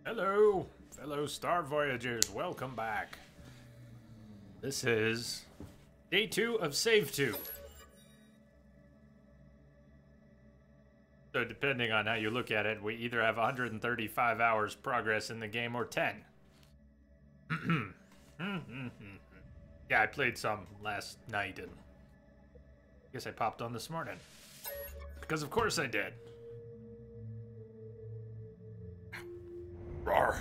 Hello, fellow Star Voyagers. Welcome back. This is day 2 of Save 2. So depending on how you look at it, we either have 135 hours progress in the game or 10. Yeah, I played some last night and I guess I popped on this morning. Because of course I did. Rawr.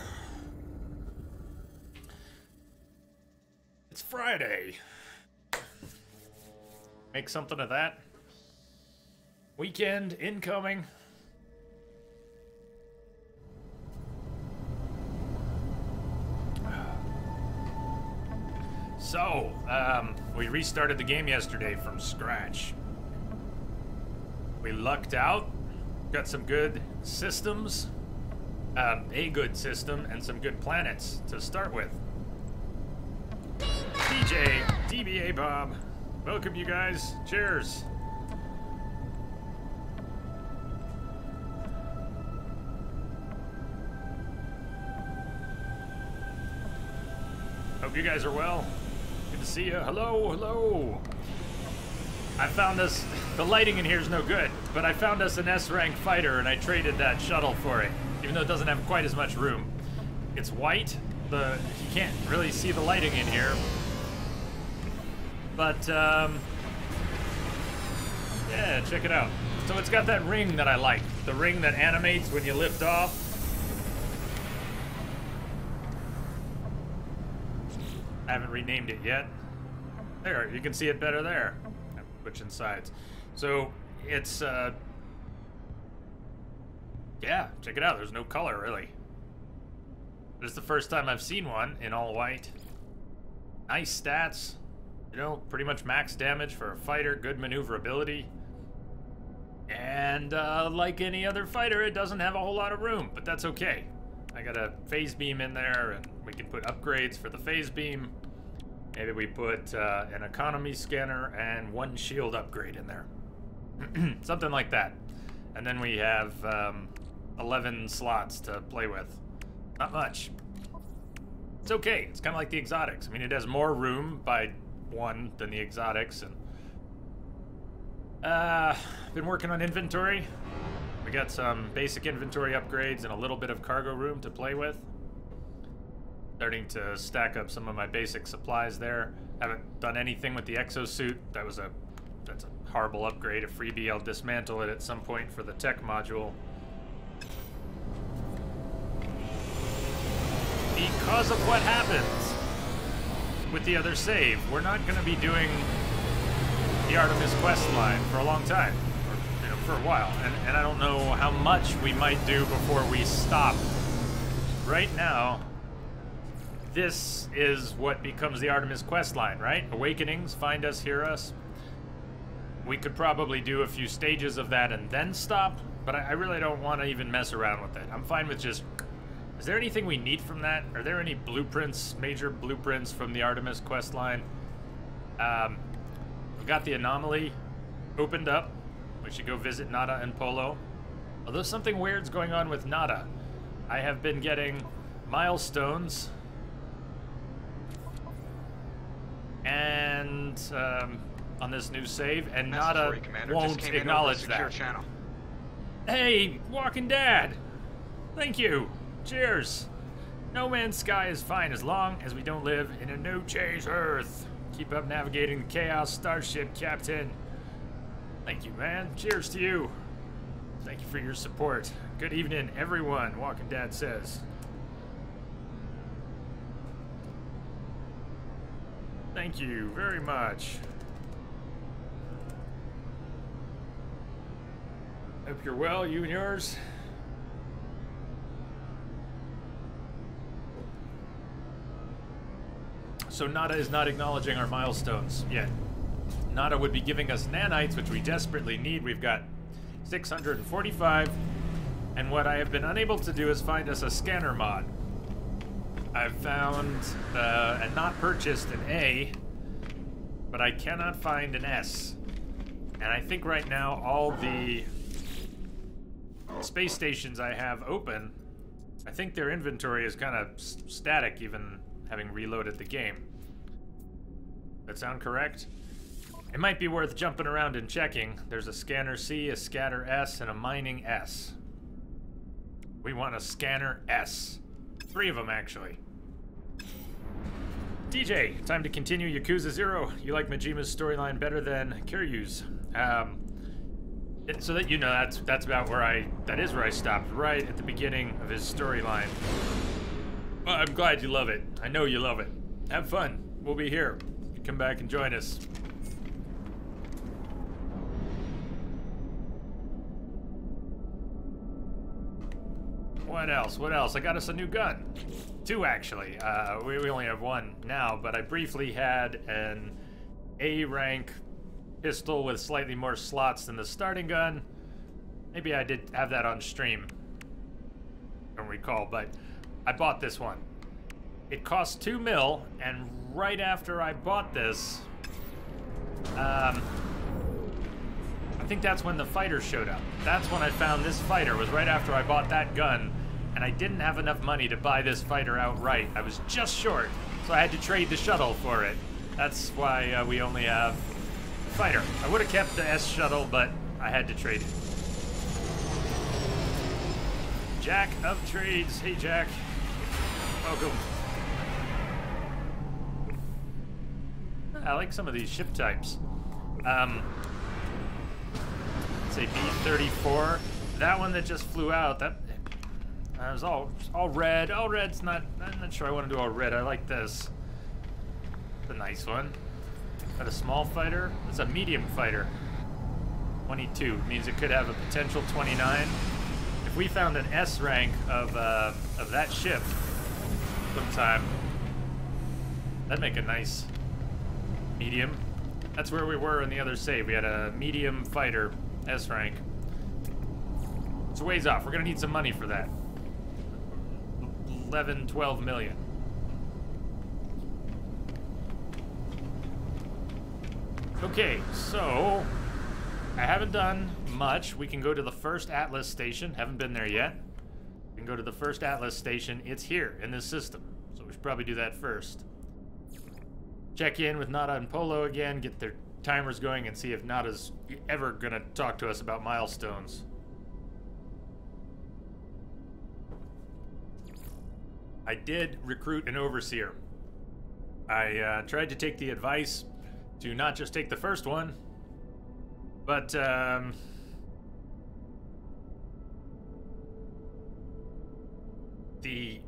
It's Friday. Make something of that. Weekend incoming. So, we restarted the game yesterday from scratch. We lucked out, got some good systems, a good system, and some good planets to start with. DJ, DBA Bob, welcome you guys. Cheers. Hope you guys are well. Good to see you. Hello, hello. I found us, the lighting in here is no good, but I found us an S-rank fighter and I traded that shuttle for it, even though it doesn't have quite as much room. It's white, you can't really see the lighting in here. But, yeah, check it out. So it's got that ring that I like, the ring that animates when you lift off. I haven't renamed it yet. There, you can see it better there. I'm switching sides. So, it's, yeah, check it out. There's no color, really. This is the first time I've seen one in all white. Nice stats. You know, pretty much max damage for a fighter, good maneuverability. And, like any other fighter, it doesn't have a whole lot of room, but that's okay. I got a phase beam in there, and we can put upgrades for the phase beam. Maybe we put an economy scanner and one shield upgrade in there. Something like that. And then we have 11 slots to play with. Not much. It's okay. It's kind of like the exotics. I mean, it has more room by 1 than the exotics. And been working on inventory. We got some basic inventory upgrades and a little bit of cargo room to play with. Starting to stack up some of my basic supplies there. Haven't done anything with the exosuit. That's a horrible upgrade, a freebie. I'll dismantle it at some point for the tech module. Because of what happens with the other save, we're not going to be doing the Artemis quest line for a long time. For a while, and I don't know how much we might do before we stop. Right now, this is what becomes the Artemis questline, right? Awakenings, find us, hear us. We could probably do a few stages of that and then stop, but I really don't want to even mess around with it. I'm fine with just... Is there anything we need from that? Are there any blueprints, major blueprints from the Artemis questline? We've got the anomaly opened up. We should go visit Nada and Polo. Although something weird's going on with Nada. I have been getting milestones and on this new save, and Nada won't acknowledge that. Hey, Walking Dad! Thank you. Cheers. No Man's Sky is fine as long as we don't live in a no-change Earth. Keep up navigating the Chaos Starship, Captain. Thank you, man. Cheers to you. Thank you for your support. Good evening, everyone, Walking Dad says. Thank you very much. Hope you're well, you and yours. So Nada is not acknowledging our milestones yet. Nada would be giving us nanites, which we desperately need. We've got 645, and what I have been unable to do is find us a scanner mod. I've found and not purchased an A, but I cannot find an S. And I think right now all the space stations I have open I think their inventory is kind of static, even having reloaded the game. That sound correct? It might be worth jumping around and checking. There's a scanner C, a scatter S, and a mining S. We want a scanner S. 3 of them, actually. DJ, time to continue Yakuza 0. You like Majima's storyline better than Kiryu's. So that you know, that's about where that is where I stopped, right at the beginning of his storyline. Well, I'm glad you love it. I know you love it. Have fun. We'll be here. Come back and join us. What else? What else? I got us a new gun. 2, actually. We only have 1 now, but I briefly had an A rank pistol with slightly more slots than the starting gun. Maybe I did have that on stream. I don't recall, but I bought this one. It cost 2 mil, and right after I bought this, I think that's when the fighter showed up. That's when I found this fighter, was right after I bought that gun, and I didn't have enough money to buy this fighter outright. I was just short, so I had to trade the shuttle for it. That's why we only have the fighter. I would have kept the S shuttle, but I had to trade it. Jack of Trades. Hey, Jack. Welcome. I like some of these ship types. Say B-34. That one that just flew out, that was all red. All red's not, I'm not sure I want to do all red. I like this. It's a nice one. Got a small fighter. It's a medium fighter. 22 means it could have a potential 29. If we found an S rank of that ship sometime, that'd make a nice medium. That's where we were in the other save. We had a medium fighter, S rank. It's a ways off. We're gonna need some money for that. 11, 12 million. Okay, so I haven't done much. We can go to the first Atlas station. Haven't been there yet. We can go to the first Atlas station. It's here in this system. So we should probably do that first. Check in with Nada and Polo again, get their timers going, and see if Nada's ever gonna talk to us about milestones. I did recruit an overseer. I tried to take the advice to not just take the first one, but the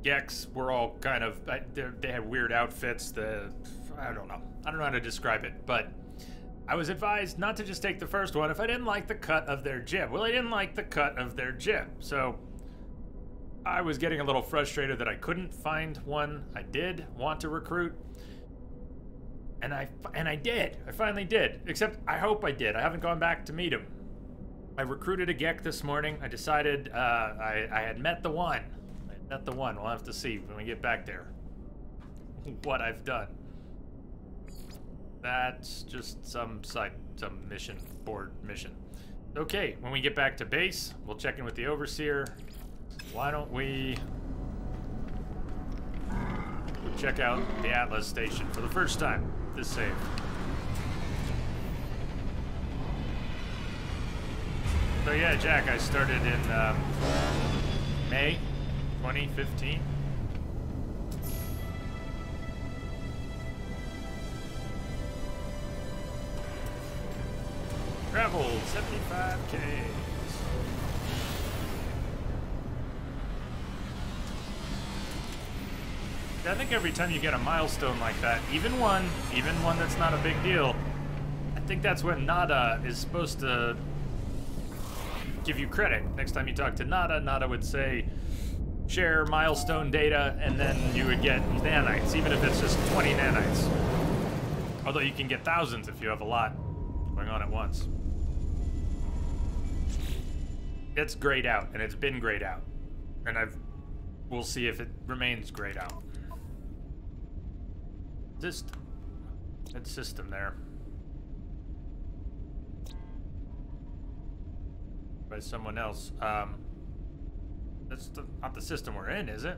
Geks were all kind of, they had weird outfits. I don't know how to describe it, but I was advised not to just take the first one if I didn't like the cut of their jib. Well, I didn't like the cut of their jib, so I was getting a little frustrated that I couldn't find one I did want to recruit. And I did. I finally did. Except I hope I did. I haven't gone back to meet him. I recruited a Gek this morning. I decided I had met the one. I met the one. We'll have to see when we get back there what I've done. That's just some mission, board mission. Okay, when we get back to base, we'll check in with the overseer. Why don't we check out the Atlas station for the first time this save. So yeah, Jack, I started in May 2015. Traveled 75K. I think every time you get a milestone like that, even one that's not a big deal, I think that's when Nada is supposed to give you credit. Next time you talk to Nada, Nada would say, share milestone data, and then you would get nanites, even if it's just 20 nanites. Although you can get thousands if you have a lot going on at once. It's grayed out, and it's been grayed out. And we'll see if it remains grayed out. That system there. By someone else. That's not the system we're in, is it?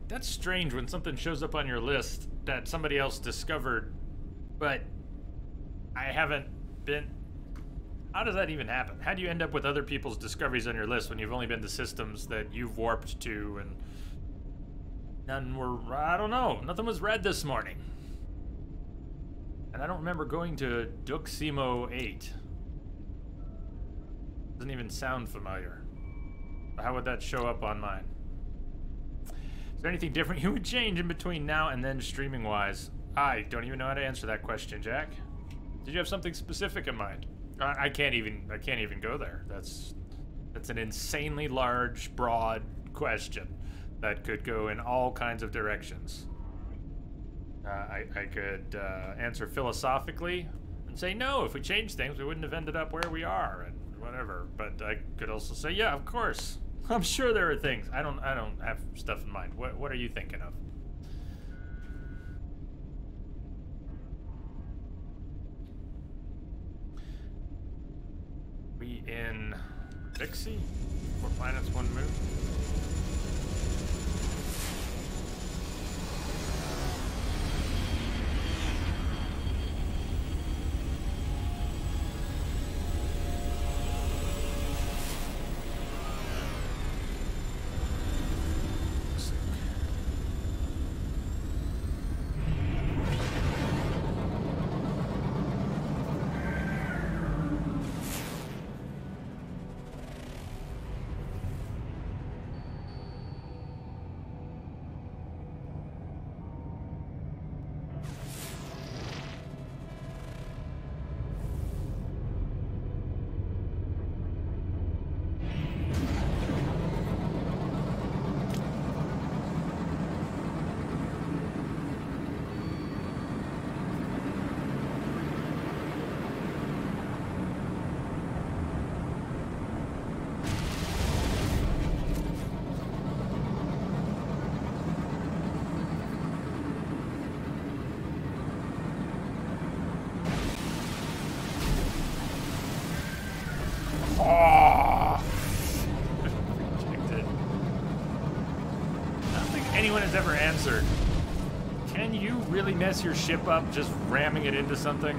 That's strange when something shows up on your list that somebody else discovered, but I haven't been... How does that even happen? How do you end up with other people's discoveries on your list when you've only been to systems that you've warped to and none were... I don't know. Nothing was red this morning. And I don't remember going to Duximo 8. Doesn't even sound familiar. How would that show up on mine? Is there anything different you would change in between now and then streaming-wise? I don't even know how to answer that question, Jack. Did you have something specific in mind? I can't even go there. That's an insanely large, broad question that could go in all kinds of directions. I could answer philosophically and say no. If we changed things, we wouldn't have ended up where we are and whatever. But I could also say, yeah, of course. I'm sure there are things. I don't have stuff in mind. What are you thinking of? We in Dixie? 4 planets, 1 moon. Ever answered. Can you really mess your ship up just ramming it into something?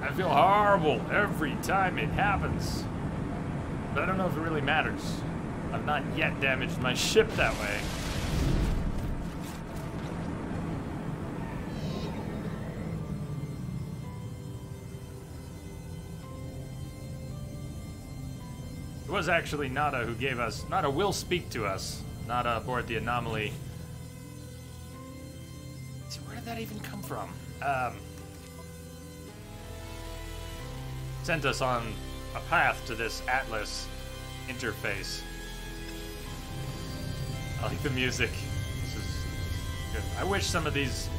I feel horrible every time it happens. But I don't know if it really matters. I've not yet damaged my ship that way. It was actually Nada who gave us... Nada will speak to us. Not aboard the Anomaly. So where did that even come from? Sent us on a path to this Atlas interface. I like the music. This is good. I wish some of these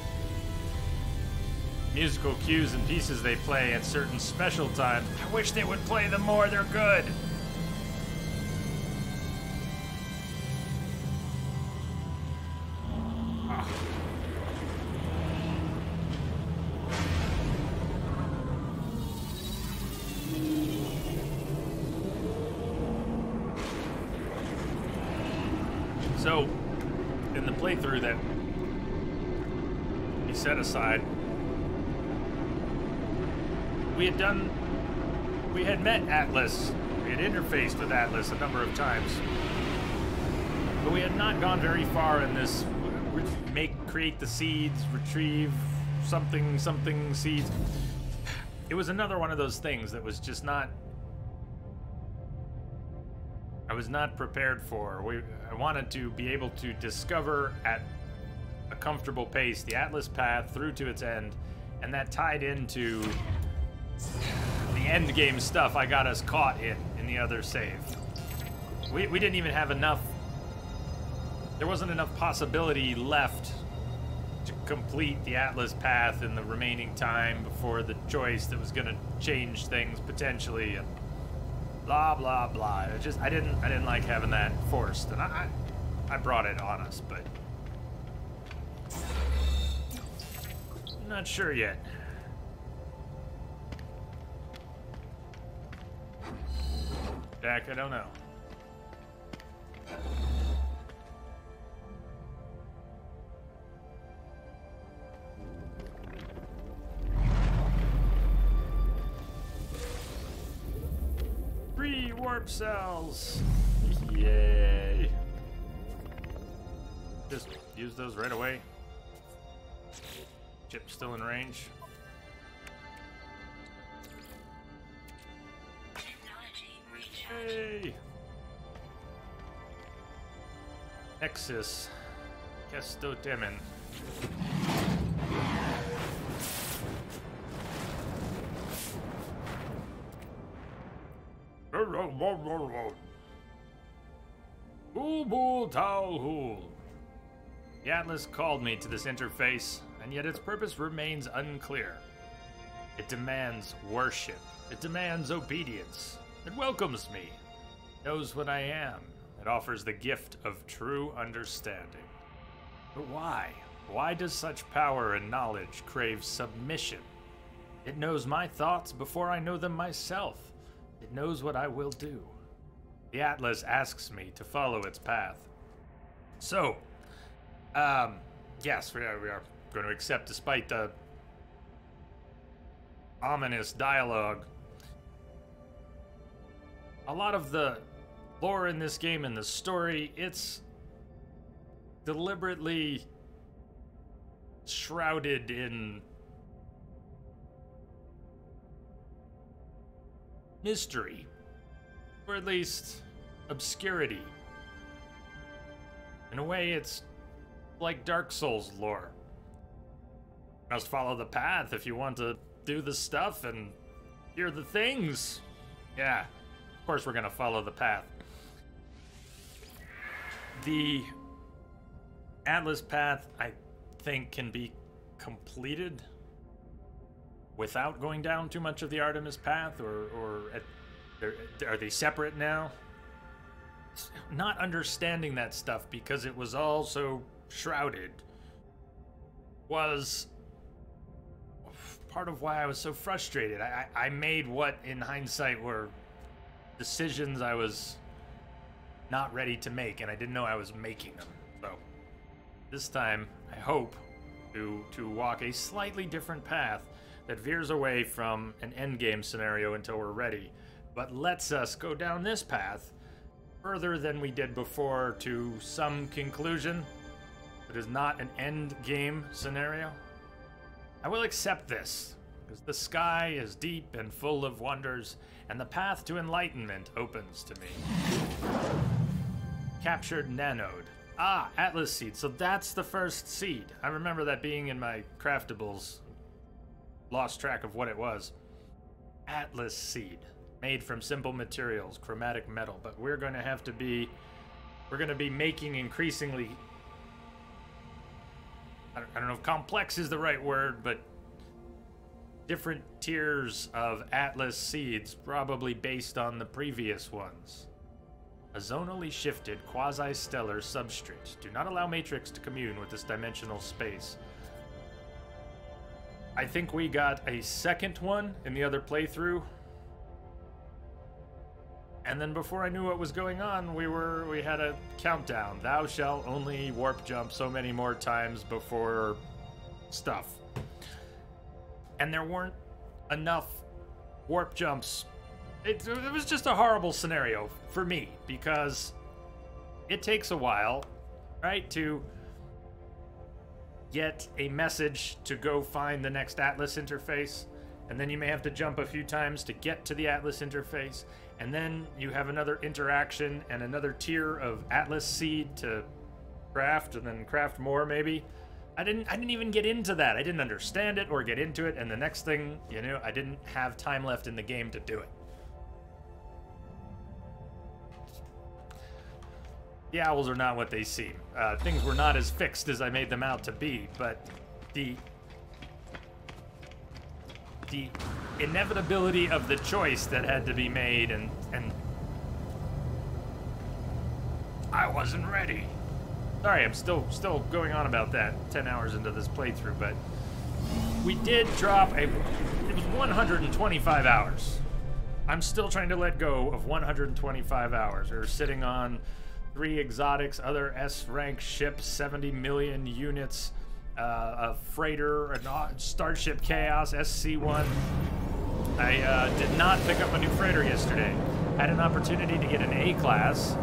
musical cues and pieces they play at certain special times, I wish they would play them more. They're good. So, in the playthrough that he set aside, we had met Atlas, we had interfaced with Atlas a number of times, but we had not gone very far in this create the seeds, retrieve something seeds. It was another one of those things that was just not... I was not prepared for. I wanted to be able to discover at a comfortable pace the Atlas path through to its end, and that tied into the end game stuff I got us caught in the other save. We didn't even have enough... There wasn't enough possibility left to complete the Atlas path in the remaining time before the choice that was going to change things potentially, and blah blah blah. I didn't like having that forced, and I brought it on us, but Not sure yet. Jack, I don't know. Free warp cells! Yay! Just use those right away. Chip still in range. Hey! Nexus. Kestotemin. Bool Talhul. The Atlas called me to this interface, and yet its purpose remains unclear. It demands worship. It demands obedience. It welcomes me. It knows what I am. It offers the gift of true understanding. But why? Why does such power and knowledge crave submission? It knows my thoughts before I know them myself. It knows what I will do. The Atlas asks me to follow its path. So, yes, we are going to accept despite the ominous dialogue. A lot of the lore in this game and the story, it's deliberately shrouded in mystery, or at least obscurity. In a way, it's like Dark Souls lore. You must follow the path if you want to do the stuff and hear the things. Yeah, of course we're gonna follow the path. The Atlas path, I think, can be completed without going down too much of the Artemis path, or are they separate now? Not understanding that stuff because it was all so shrouded was part of why I was so frustrated. I made what, in hindsight, were decisions I was not ready to make, and I didn't know I was making them. So this time, I hope to walk a slightly different path that veers away from an endgame scenario until we're ready, but lets us go down this path further than we did before to some conclusion that is not an end game scenario. I will accept this, because the sky is deep and full of wonders, and the path to enlightenment opens to me. Captured nanode. Ah, Atlas seed. So that's the first seed. I remember that being in my craftables. Lost track of what it was. Atlas seed. Made from simple materials, chromatic metal. But we're going to be making increasingly, I don't know if complex is the right word, but different tiers of Atlas seeds, probably based on the previous ones. A zonally shifted quasi-stellar substrate. Do not allow Matrix to commune with this dimensional space. I think we got a second one in the other playthrough. And then before I knew what was going on, we had a countdown. Thou shalt only warp jump so many more times before stuff. And there weren't enough warp jumps. It was just a horrible scenario for me, because it takes a while, right, to get a message to go find the next Atlas interface, and then you may have to jump a few times to get to the Atlas interface, and then you have another interaction and another tier of Atlas seed to craft, and then craft more maybe. I didn't even get into that. I didn't understand it or get into it, and the next thing, you know, I didn't have time left in the game to do it. The owls are not what they seem. Things were not as fixed as I made them out to be, but the inevitability of the choice that had to be made, and I wasn't ready. Sorry, I'm still going on about that 10 hours into this playthrough, but We did drop it was 125 hours. I'm still trying to let go of 125 hours. We're sitting on 3 exotics, other S-rank ships, 70 million units, a freighter, a Starship Chaos, SC-1. I did not pick up a new freighter yesterday. Had an opportunity to get an A-class,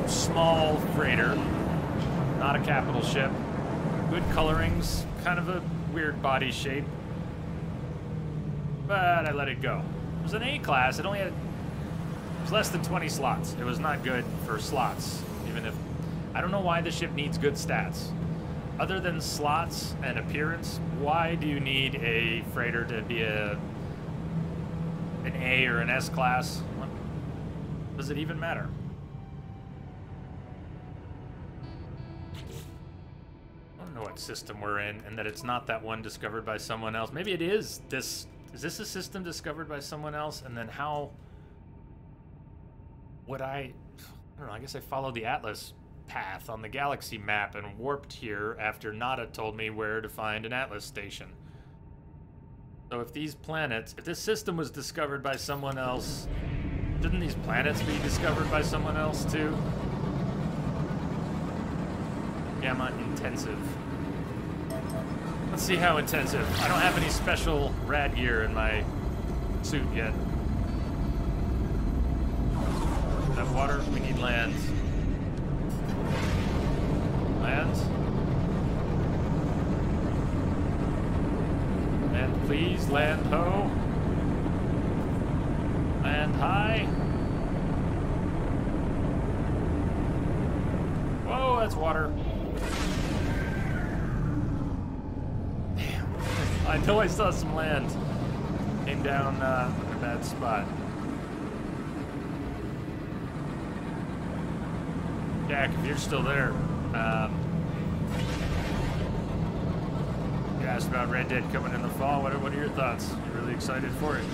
small freighter, not a capital ship. Good colorings, kind of a weird body shape. But I let it go. It was an A-class. It was less than 20 slots. It was not good for slots, even if... I don't know why the ship needs good stats. Other than slots and appearance, why do you need a freighter to be an A or an S-class? Does it even matter? I don't know what system we're in, and that it's not that one discovered by someone else. Maybe it is this... Is this a system discovered by someone else? And then how would I don't know, I guess I followed the Atlas path on the galaxy map and warped here after Nada told me where to find an Atlas station. So if these planets, if this system was discovered by someone else, shouldn't these planets be discovered by someone else too? Gamma intensive. Let's see how intensive. I don't have any special rad gear in my suit yet. Enough water? We need land. Land? Land, please. Land ho. Land high. Whoa, that's water. I know I saw some land. Came down in a bad spot. Jack, if you're still there, you asked about Red Dead coming in the fall. What are your thoughts? You really excited for it?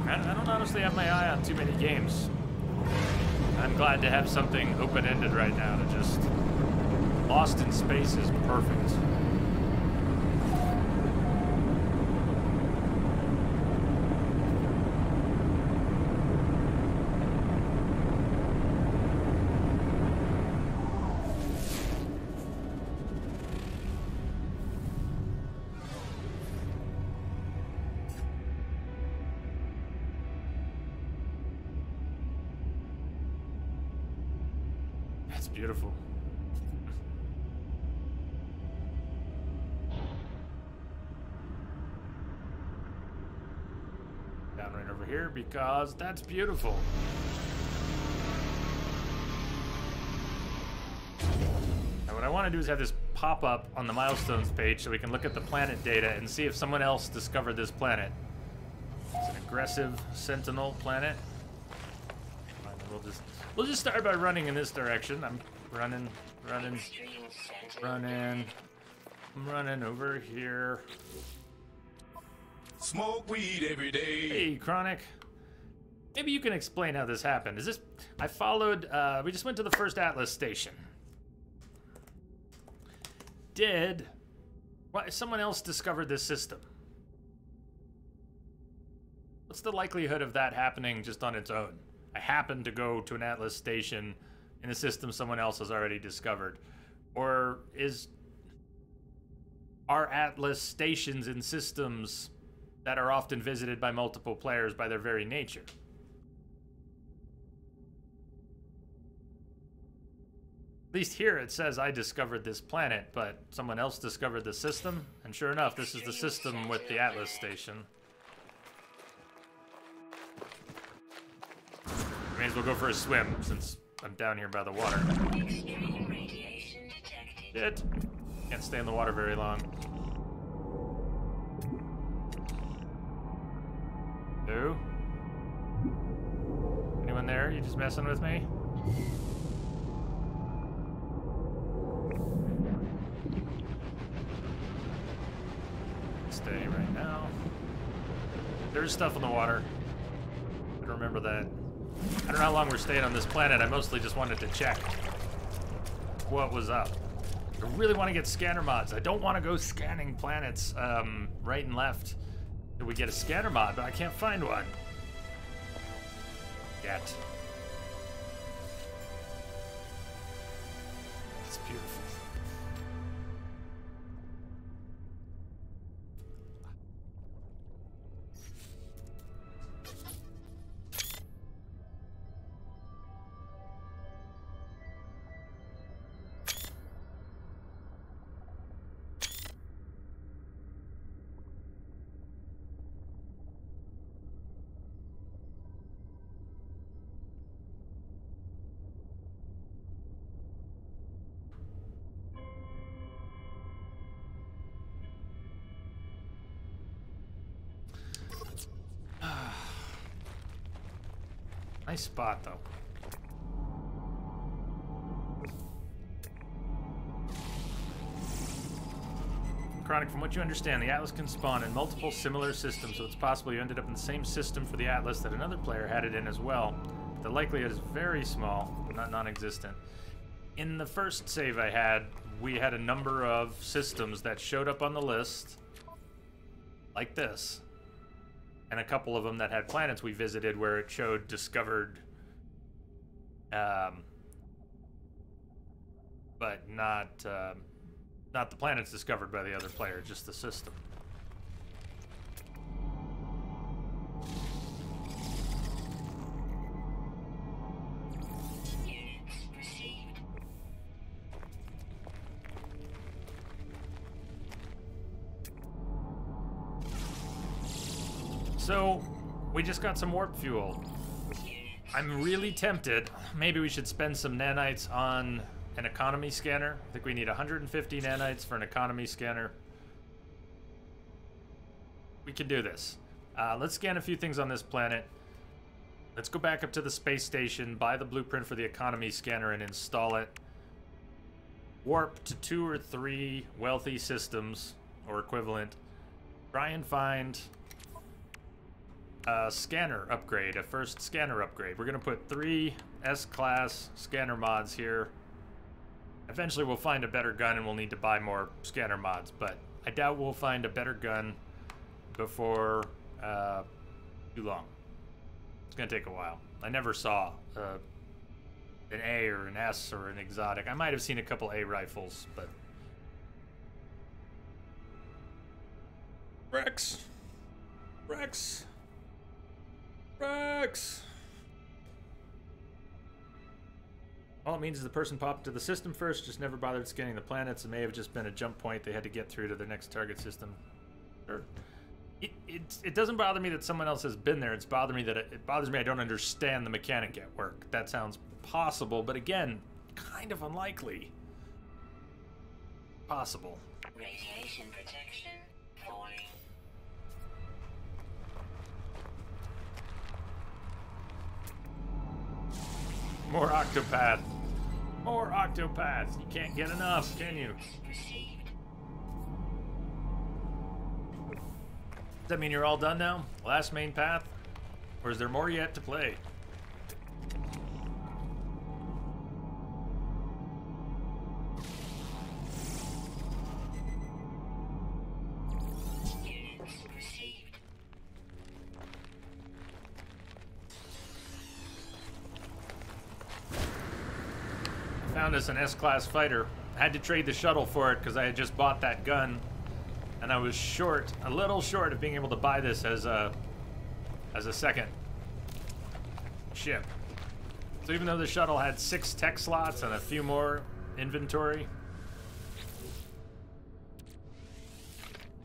I don't honestly have my eye on too many games. I'm glad to have something open-ended right now to just... Lost in Space is perfect. That's beautiful. Here because that's beautiful. And what I want to do is have this pop up on the milestones page so we can look at the planet data and see if someone else discovered this planet. It's an aggressive sentinel planet. We'll just start by running in this direction. I'm running over here. Smoke weed every day. Hey, Chronic. Maybe you can explain how this happened. Is this... I followed... we just went to the first Atlas station. Someone else discovered this system. What's the likelihood of that happening just on its own? I happened to go to an Atlas station in a system someone else has already discovered. Or are Atlas stations in systems that are often visited by multiple players by their very nature? At least here it says I discovered this planet, but someone else discovered the system, and sure enough, this is the system with the Atlas station. May as well go for a swim, since I'm down here by the water. Shit. Can't stay in the water very long. Who? Anyone there? You just messing with me? Stay right now. There's stuff in the water. I don't remember that. I don't know how long we're staying on this planet. I mostly just wanted to check what was up. I really want to get scanner mods. I don't want to go scanning planets right and left. Did we get a scanner mod, but I can't find one yet. It's beautiful. Nice spot, though. Chronic, from what you understand, the Atlas can spawn in multiple similar systems, so it's possible you ended up in the same system for the Atlas that another player had it in as well. But the likelihood is very small, not non-existent. In the first save I had, we had a number of systems that showed up on the list, like this. And a couple of them that had planets we visited where it showed discovered, but not the planets discovered by the other player, just the system. So, we just got some warp fuel. I'm really tempted. Maybe we should spend some nanites on an economy scanner. I think we need 150 nanites for an economy scanner. We can do this. Let's scan a few things on this planet. Let's go back up to the space station, buy the blueprint for the economy scanner, and install it. Warp to 2 or 3 wealthy systems, or equivalent. Try and find a scanner upgrade, a first scanner upgrade. We're gonna put 3 S-class scanner mods here. Eventually we'll find a better gun and we'll need to buy more scanner mods, but I doubt we'll find a better gun before too long. It's gonna take a while. I never saw an A or an S or an exotic. I might have seen a couple A rifles, but... Rex! Rex! Rex! All it means is the person popped to the system first, just never bothered scanning the planets. It may have just been a jump point they had to get through to their next target system. Sure. It doesn't bother me that someone else has been there. It bothers me I don't understand the mechanic at work. That sounds possible, but again, kind of unlikely. Possible. Radiation protection falling. More Octopath. More Octopath. You can't get enough, can you? Does that mean you're all done now? Last main path? Or is there more yet to play? Found us an S-class fighter. I had to trade the shuttle for it because I had just bought that gun, and I was short, a little short of being able to buy this as a second ship. So even though the shuttle had 6 tech slots and a few more inventory,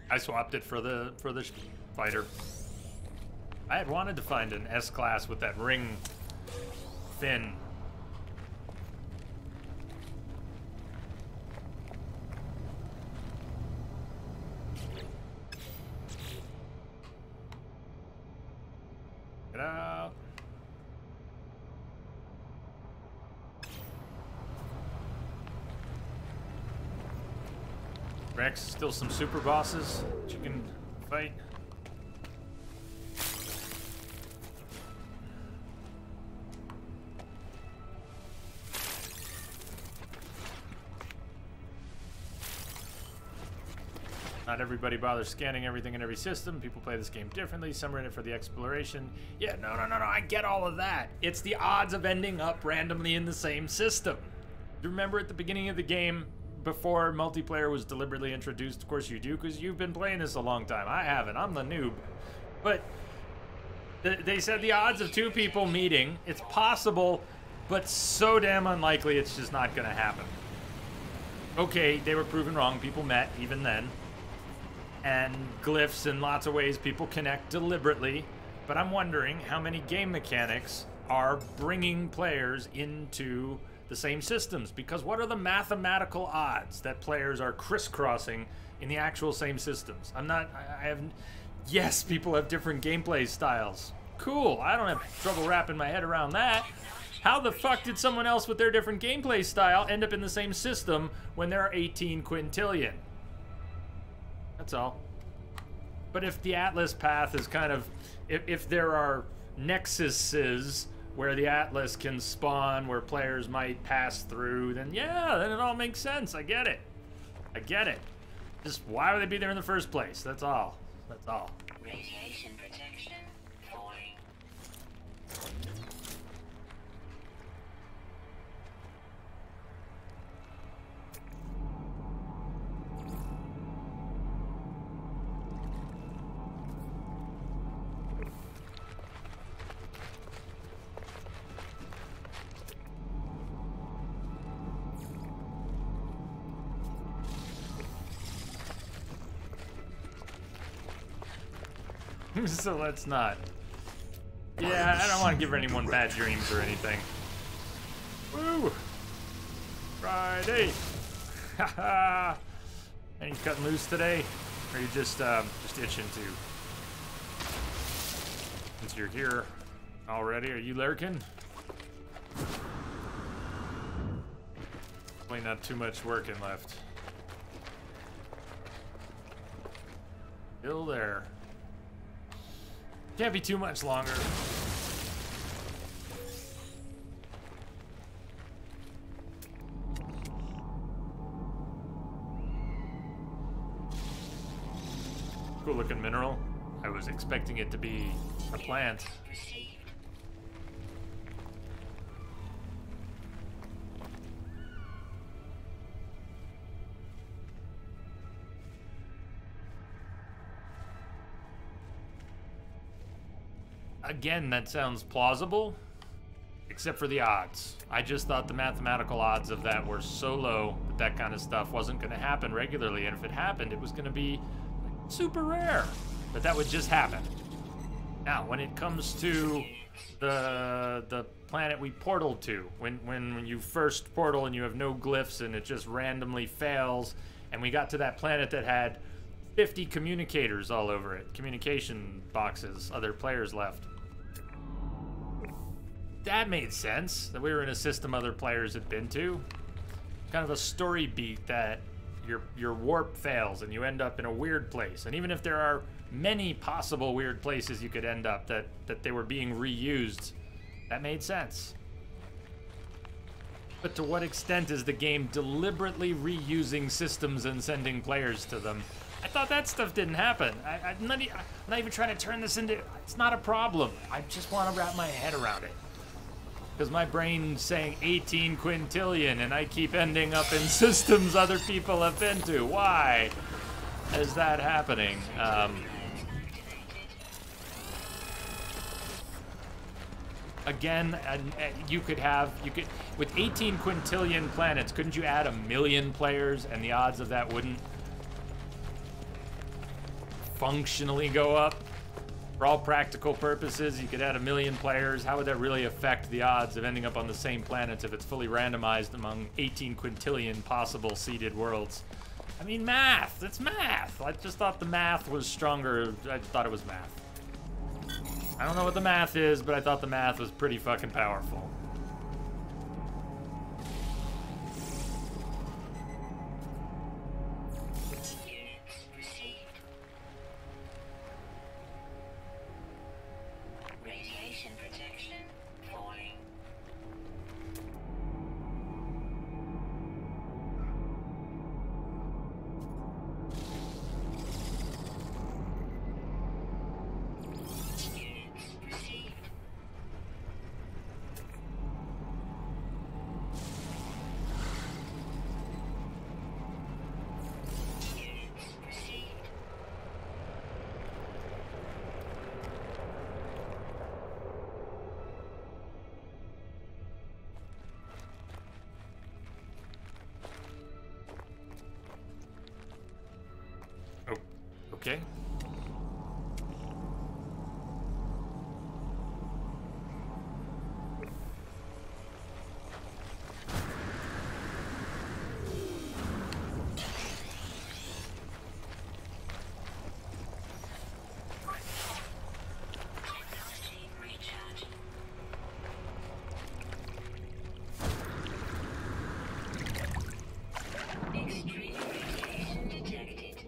I swapped it for the fighter. I had wanted to find an S-class with that ring fin. Get out. Rex, still some super bosses that you can fight. Not everybody bothers scanning everything in every system. People play this game differently. Some are in it for the exploration. Yeah, no, I get all of that. It's the odds of ending up randomly in the same system. You remember at the beginning of the game, before multiplayer was deliberately introduced? Of course you do, because you've been playing this a long time. I haven't. I'm the noob. But they said the odds of two people meeting, it's possible, but so damn unlikely it's just not going to happen. Okay, they were proven wrong. People met even then. And glyphs in lots of ways people connect deliberately. But I'm wondering how many game mechanics are bringing players into the same systems. Because what are the mathematical odds that players are crisscrossing in the actual same systems? Yes, people have different gameplay styles. Cool, I don't have trouble wrapping my head around that. How the fuck did someone else with their different gameplay style end up in the same system when there are 18 quintillion? That's all. But if the Atlas path is kind of... If there are nexuses where the Atlas can spawn, where players might pass through, then yeah, then it all makes sense. I get it. I get it. Just why would they be there in the first place? That's all. That's all. Radiation protection falling. So let's not. Yeah, I don't want to give anyone bad dreams or anything. Woo! Friday! Haha! And you cutting loose today? Or are you just itching to? Since you're here already, are you lurking? Probably not too much working left. Still there. Can't be too much longer. Cool looking mineral. I was expecting it to be a plant. Again, that sounds plausible, except for the odds. I just thought the mathematical odds of that were so low that that kind of stuff wasn't going to happen regularly, and if it happened, it was going to be super rare. But that would just happen. Now, when it comes to the planet we portaled to, when you first portal and you have no glyphs and it just randomly fails, and we got to that planet that had 50 communicators all over it, communication boxes other players left. That made sense, that we were in a system other players had been to. Kind of a story beat that your warp fails and you end up in a weird place. And even if there are many possible weird places you could end up that they were being reused, that made sense. But to what extent is the game deliberately reusing systems and sending players to them? I thought that stuff didn't happen. I'm not even trying to turn this into... It's not a problem. I just want to wrap my head around it. Because my brain's saying 18 quintillion, and I keep ending up in systems other people have been to. Why is that happening? Again, you could with 18 quintillion planets, couldn't you add 1 million players, and the odds of that wouldn't functionally go up? For all practical purposes, you could add 1 million players. How would that really affect the odds of ending up on the same planets if it's fully randomized among 18 quintillion possible seeded worlds? I mean, math. It's math. I just thought the math was stronger. I just thought it was math. I don't know what the math is, but I thought the math was pretty fucking powerful. Okay. Technology recharging. Extreme radiation detected.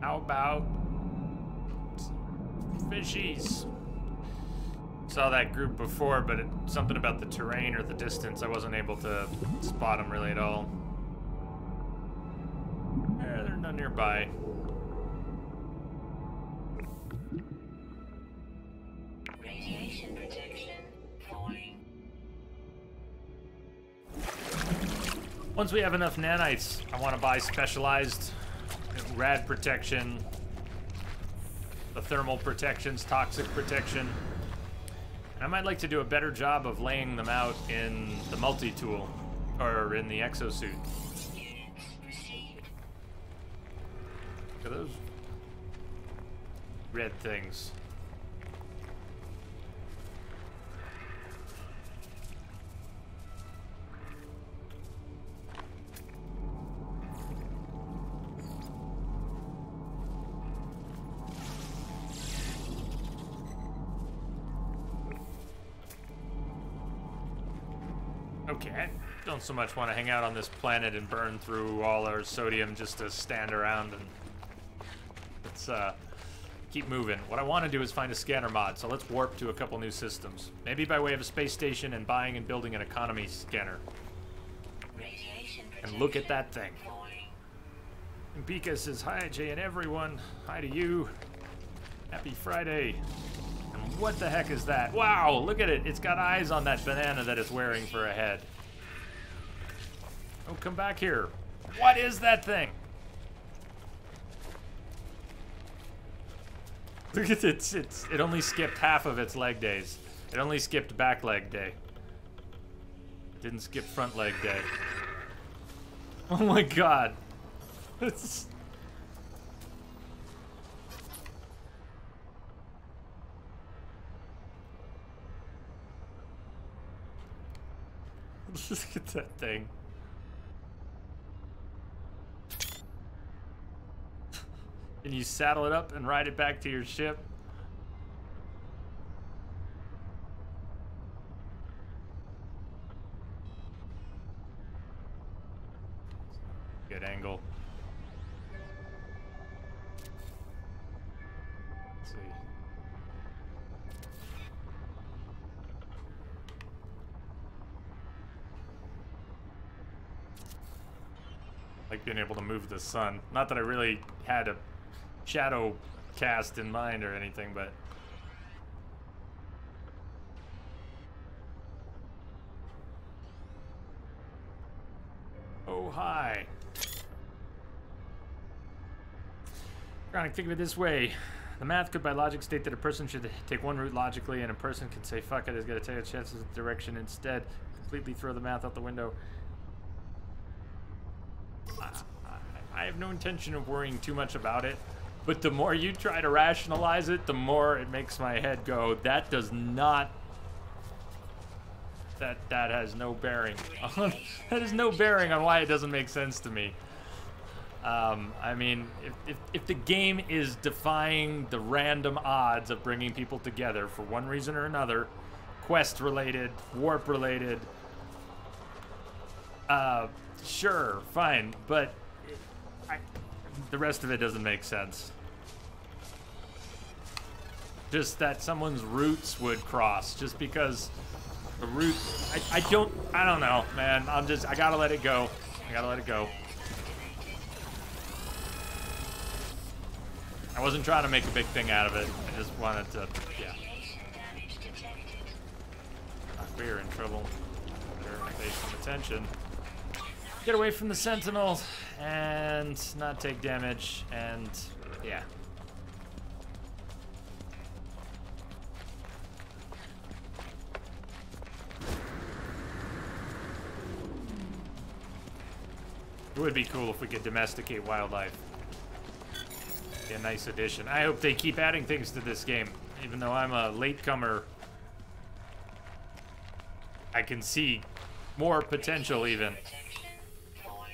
How about fishies? Saw that group before, but something about the terrain or the distance, I wasn't able to spot them really at all. They're none nearby. Radiation protection falling. Once we have enough nanites, I want to buy specialized rad protection, the thermal protections, toxic protection. And I might like to do a better job of laying them out in the multi-tool, or in the exosuit. Units received. Look at those red things. Okay, I don't so much want to hang out on this planet and burn through all our sodium just to stand around and let's keep moving. What I want to do is find a scanner mod, so let's warp to a couple new systems. Maybe by way of a space station and buying and building an economy scanner. Radiation And look at that thing. falling. And Pika says, hi Jay and everyone. Hi to you. Happy Friday. And what the heck is that? Wow, look at it. It's got eyes on that banana that it's wearing for a head. Oh, come back here. What is that thing? Look at it. It only skipped half of its leg days. It only skipped back leg day. Didn't skip front leg day. Oh my god. It's... Look at that thing. Can you saddle it up and ride it back to your ship? Good angle. Let's see. Like being able to move the sun. Not that I really had a shadow cast in mind or anything, but oh hi. Chronic, think of it this way. The math could by logic state that a person should take one route logically and a person can say fuck it, it's gonna take a chance of direction instead. Completely throw the math out the window. I have no intention of worrying too much about it, but the more you try to rationalize it, the more it makes my head go, that does not, that has no bearing on, that has no bearing on why it doesn't make sense to me. I mean, if the game is defying the random odds of bringing people together for one reason or another, quest related, warp related, sure, fine, but the rest of it doesn't make sense. Just that someone's roots would cross, just because the root, I don't know, man. I gotta let it go. I gotta let it go. I wasn't trying to make a big thing out of it. I just wanted to, yeah. Radiation damage detected. We're in trouble. Better pay some attention. Get away from the Sentinels and not take damage, and yeah. It would be cool if we could domesticate wildlife. Be a nice addition. I hope they keep adding things to this game. Even though I'm a latecomer, I can see more potential even. Protection falling.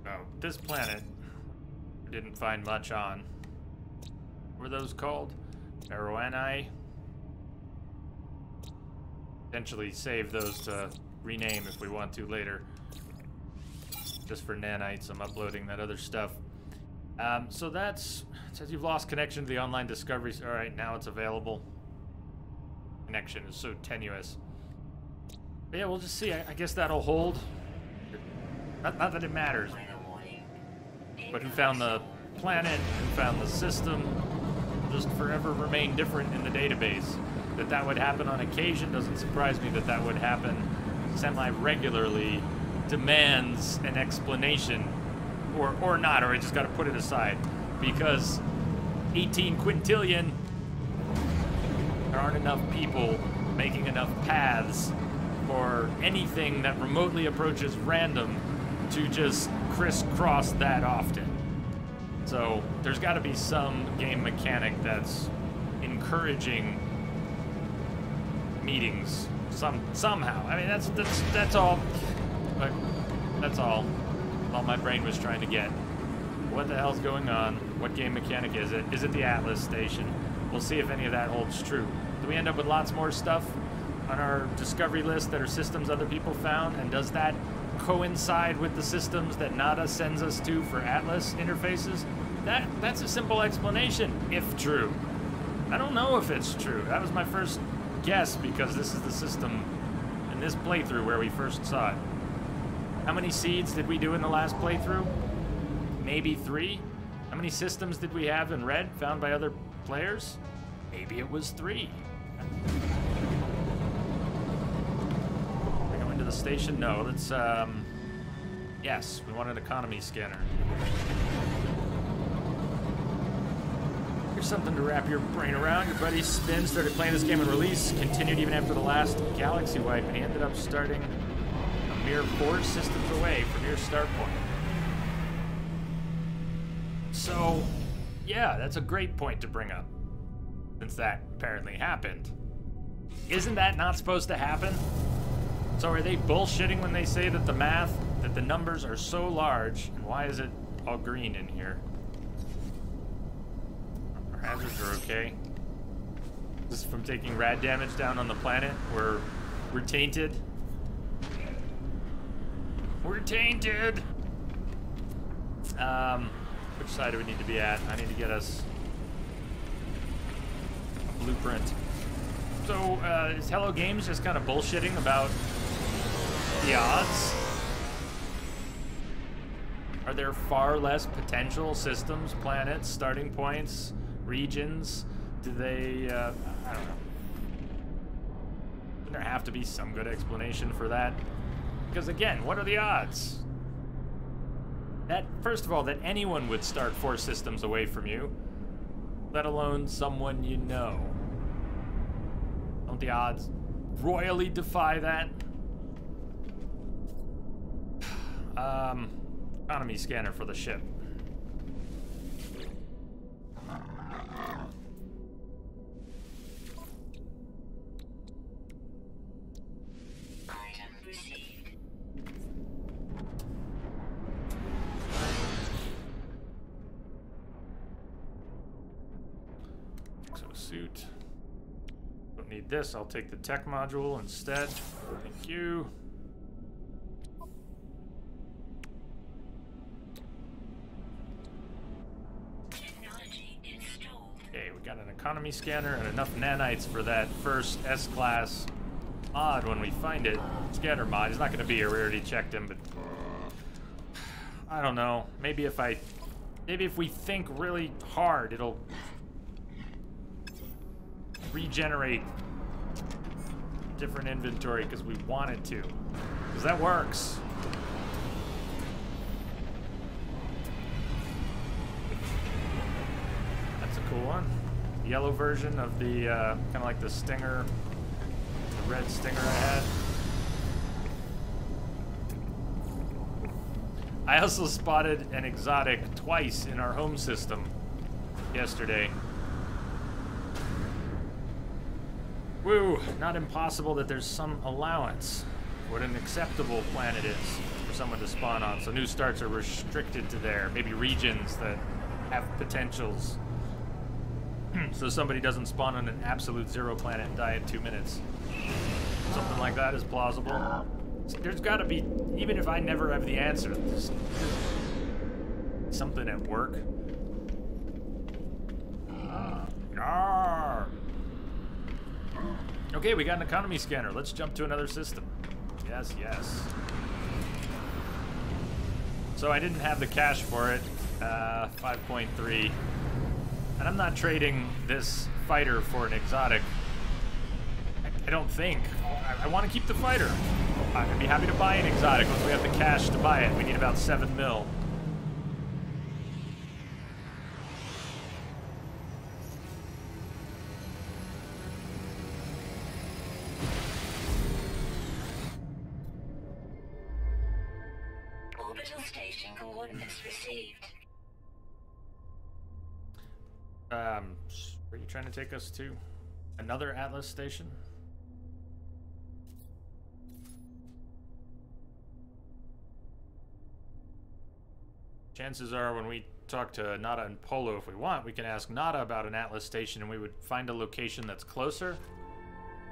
Oh, this planet I didn't find much on. What were those called? Aroani? Potentially save those to rename if we want to later. Just for nanites, I'm uploading that other stuff. So that's... It says you've lost connection to the online discoveries. Alright, now it's available. Connection is so tenuous. But yeah, we'll just see. I guess that'll hold. Not that it matters. Weather warning. But who found the planet, who found the system, will just forever remain different in the database. That would happen on occasion doesn't surprise me. That would happen semi-regularly demands an explanation, or not, or I just got to put it aside. Because 18 quintillion, there aren't enough people making enough paths for anything that remotely approaches random to just crisscross that often. So there's got to be some game mechanic that's encouraging meetings somehow. I mean, that's all. But that's all my brain was trying to get. What the hell's going on? What game mechanic is it? Is it the Atlas station? We'll see if any of that holds true. Do we end up with lots more stuff on our discovery list that are systems other people found? And does that coincide with the systems that NADA sends us to for Atlas interfaces? That's a simple explanation, if true. I don't know if it's true. That was my first guess because this is the system in this playthrough where we first saw it. How many seeds did we do in the last playthrough? Maybe 3? How many systems did we have in red found by other players? Maybe it was 3. We go into the station? No, let's, yes, we want an economy scanner. Here's something to wrap your brain around. Your buddy Spin started playing this game on release, continued even after the last galaxy wipe, and he ended up starting a mere 4 systems away from your start point. So, yeah, that's a great point to bring up, since that apparently happened. Isn't that not supposed to happen? So are they bullshitting when they say that the math, that the numbers are so large, and why is it all green in here? Our hazards are okay. This is from taking rad damage down on the planet. We're tainted. We're tainted! Which side do we need to be at? I need to get us a blueprint. So, is Hello Games just kind of bullshitting about the odds? Are there far less potential systems, planets, starting points, regions? Do they, I don't know. Doesn't there have to be some good explanation for that? Because again, what are the odds? That, first of all, that anyone would start 4 systems away from you, let alone someone you know. Don't the odds royally defy that? Economy scanner for the ship. Item received. Exosuit. need this. I'll take the tech module instead. Thank you. Technology installed. Okay, we got an economy scanner and enough nanites for that first S-class mod when we find it. Scanner mod. He's not going to be here. We already checked him, but I don't know. Maybe if we think really hard, it'll regenerate different inventory because we want it to. Because that works. That's a cool one. Yellow version of the, kind of like the Stinger, the red Stinger I had. I also spotted an exotic twice in our home system yesterday. Woo! Not impossible that there's some allowance for what an acceptable planet is for someone to spawn on. So new starts are restricted to there. Maybe regions that have potentials. So somebody doesn't spawn on an absolute zero planet and die in 2 minutes. Something like that is plausible. There's gotta be, even if I never have the answer, there's something at work. Arr. Okay, we got an economy scanner. Let's jump to another system. Yes, yes. So I didn't have the cash for it, 5.3. And I'm not trading this fighter for an exotic. I don't think. I want to keep the fighter. I'd be happy to buy an exotic once we have the cash to buy it. We need about 7 mil. Orbital station coordinates received. Where are you trying to take us to? Another Atlas station? Chances are when we talk to Nada and Polo, if we want, we can ask Nada about an Atlas station and we would find a location that's closer.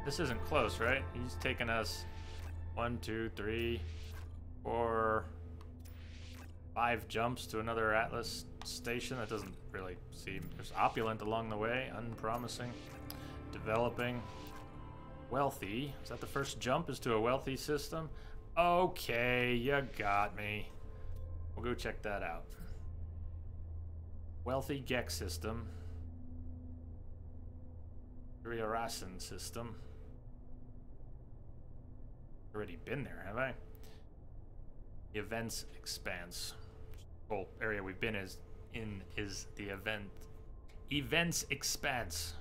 This isn't close, right? He's taken us 1, 2, 3, 4, 5 jumps to another Atlas station. That doesn't really seem... There's opulent along the way, unpromising, developing, wealthy. Is that the first jump, is to a wealthy system? Okay, you got me. We'll go check that out. Wealthy Gex system. Riarasan system. Already been there, have I? The events expanse. The whole area we've been is the events expanse.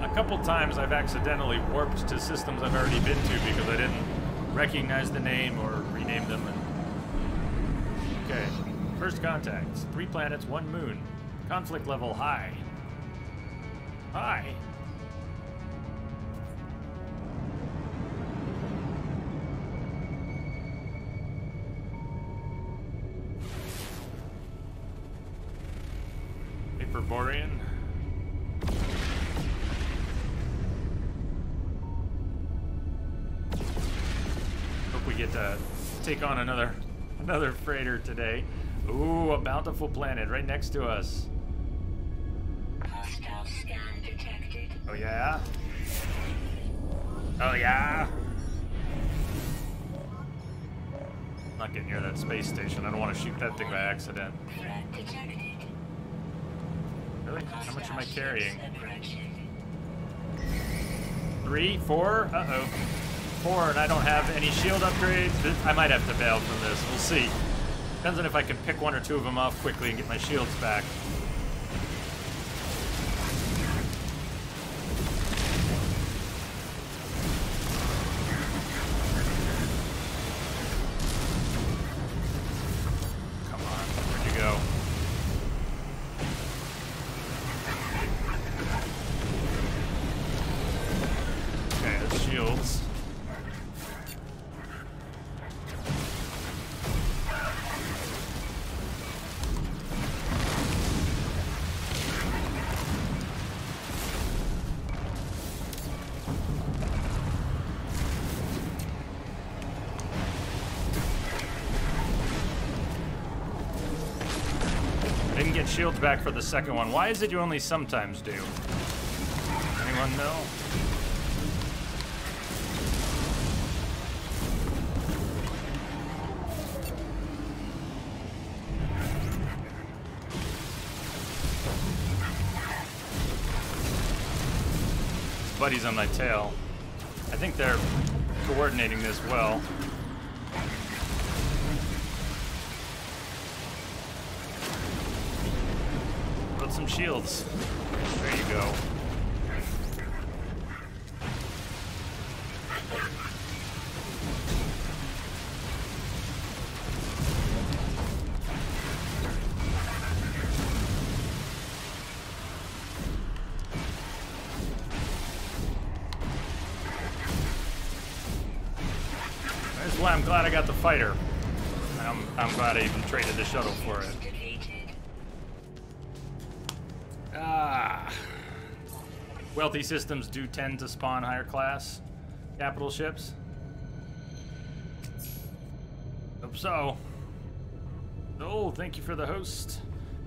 A couple times I've accidentally warped to systems I've already been to because I didn't recognize the name or rename them. Okay, first contacts. 3 planets, 1 moon. Conflict level high. High. Hyperborean. Hope we get to take on another freighter today. Ooh, a bountiful planet right next to us. Hostile scan detected. Oh yeah? Oh yeah? I'm not getting near that space station. I don't want to shoot that thing by accident. Threat detected. Really? How much am I Hostile carrying? ships approaching. 3, 4? Uh-oh. 4, and I don't have any shield upgrades. I might have to bail from this. We'll see. Depends on if I can pick 1 or 2 of them off quickly and get my shields back. Come on, where'd you go? Okay, let's shoot Didn't get shields back for the second one. Why is it you only sometimes do? Anyone know? Buddies on my tail. I think they're coordinating this well. Put some shields. There you go. That's why I'm glad I got the fighter. I'm glad I even traded the shuttle for it. Wealthy systems do tend to spawn higher class capital ships. Hope so. Oh, thank you for the host.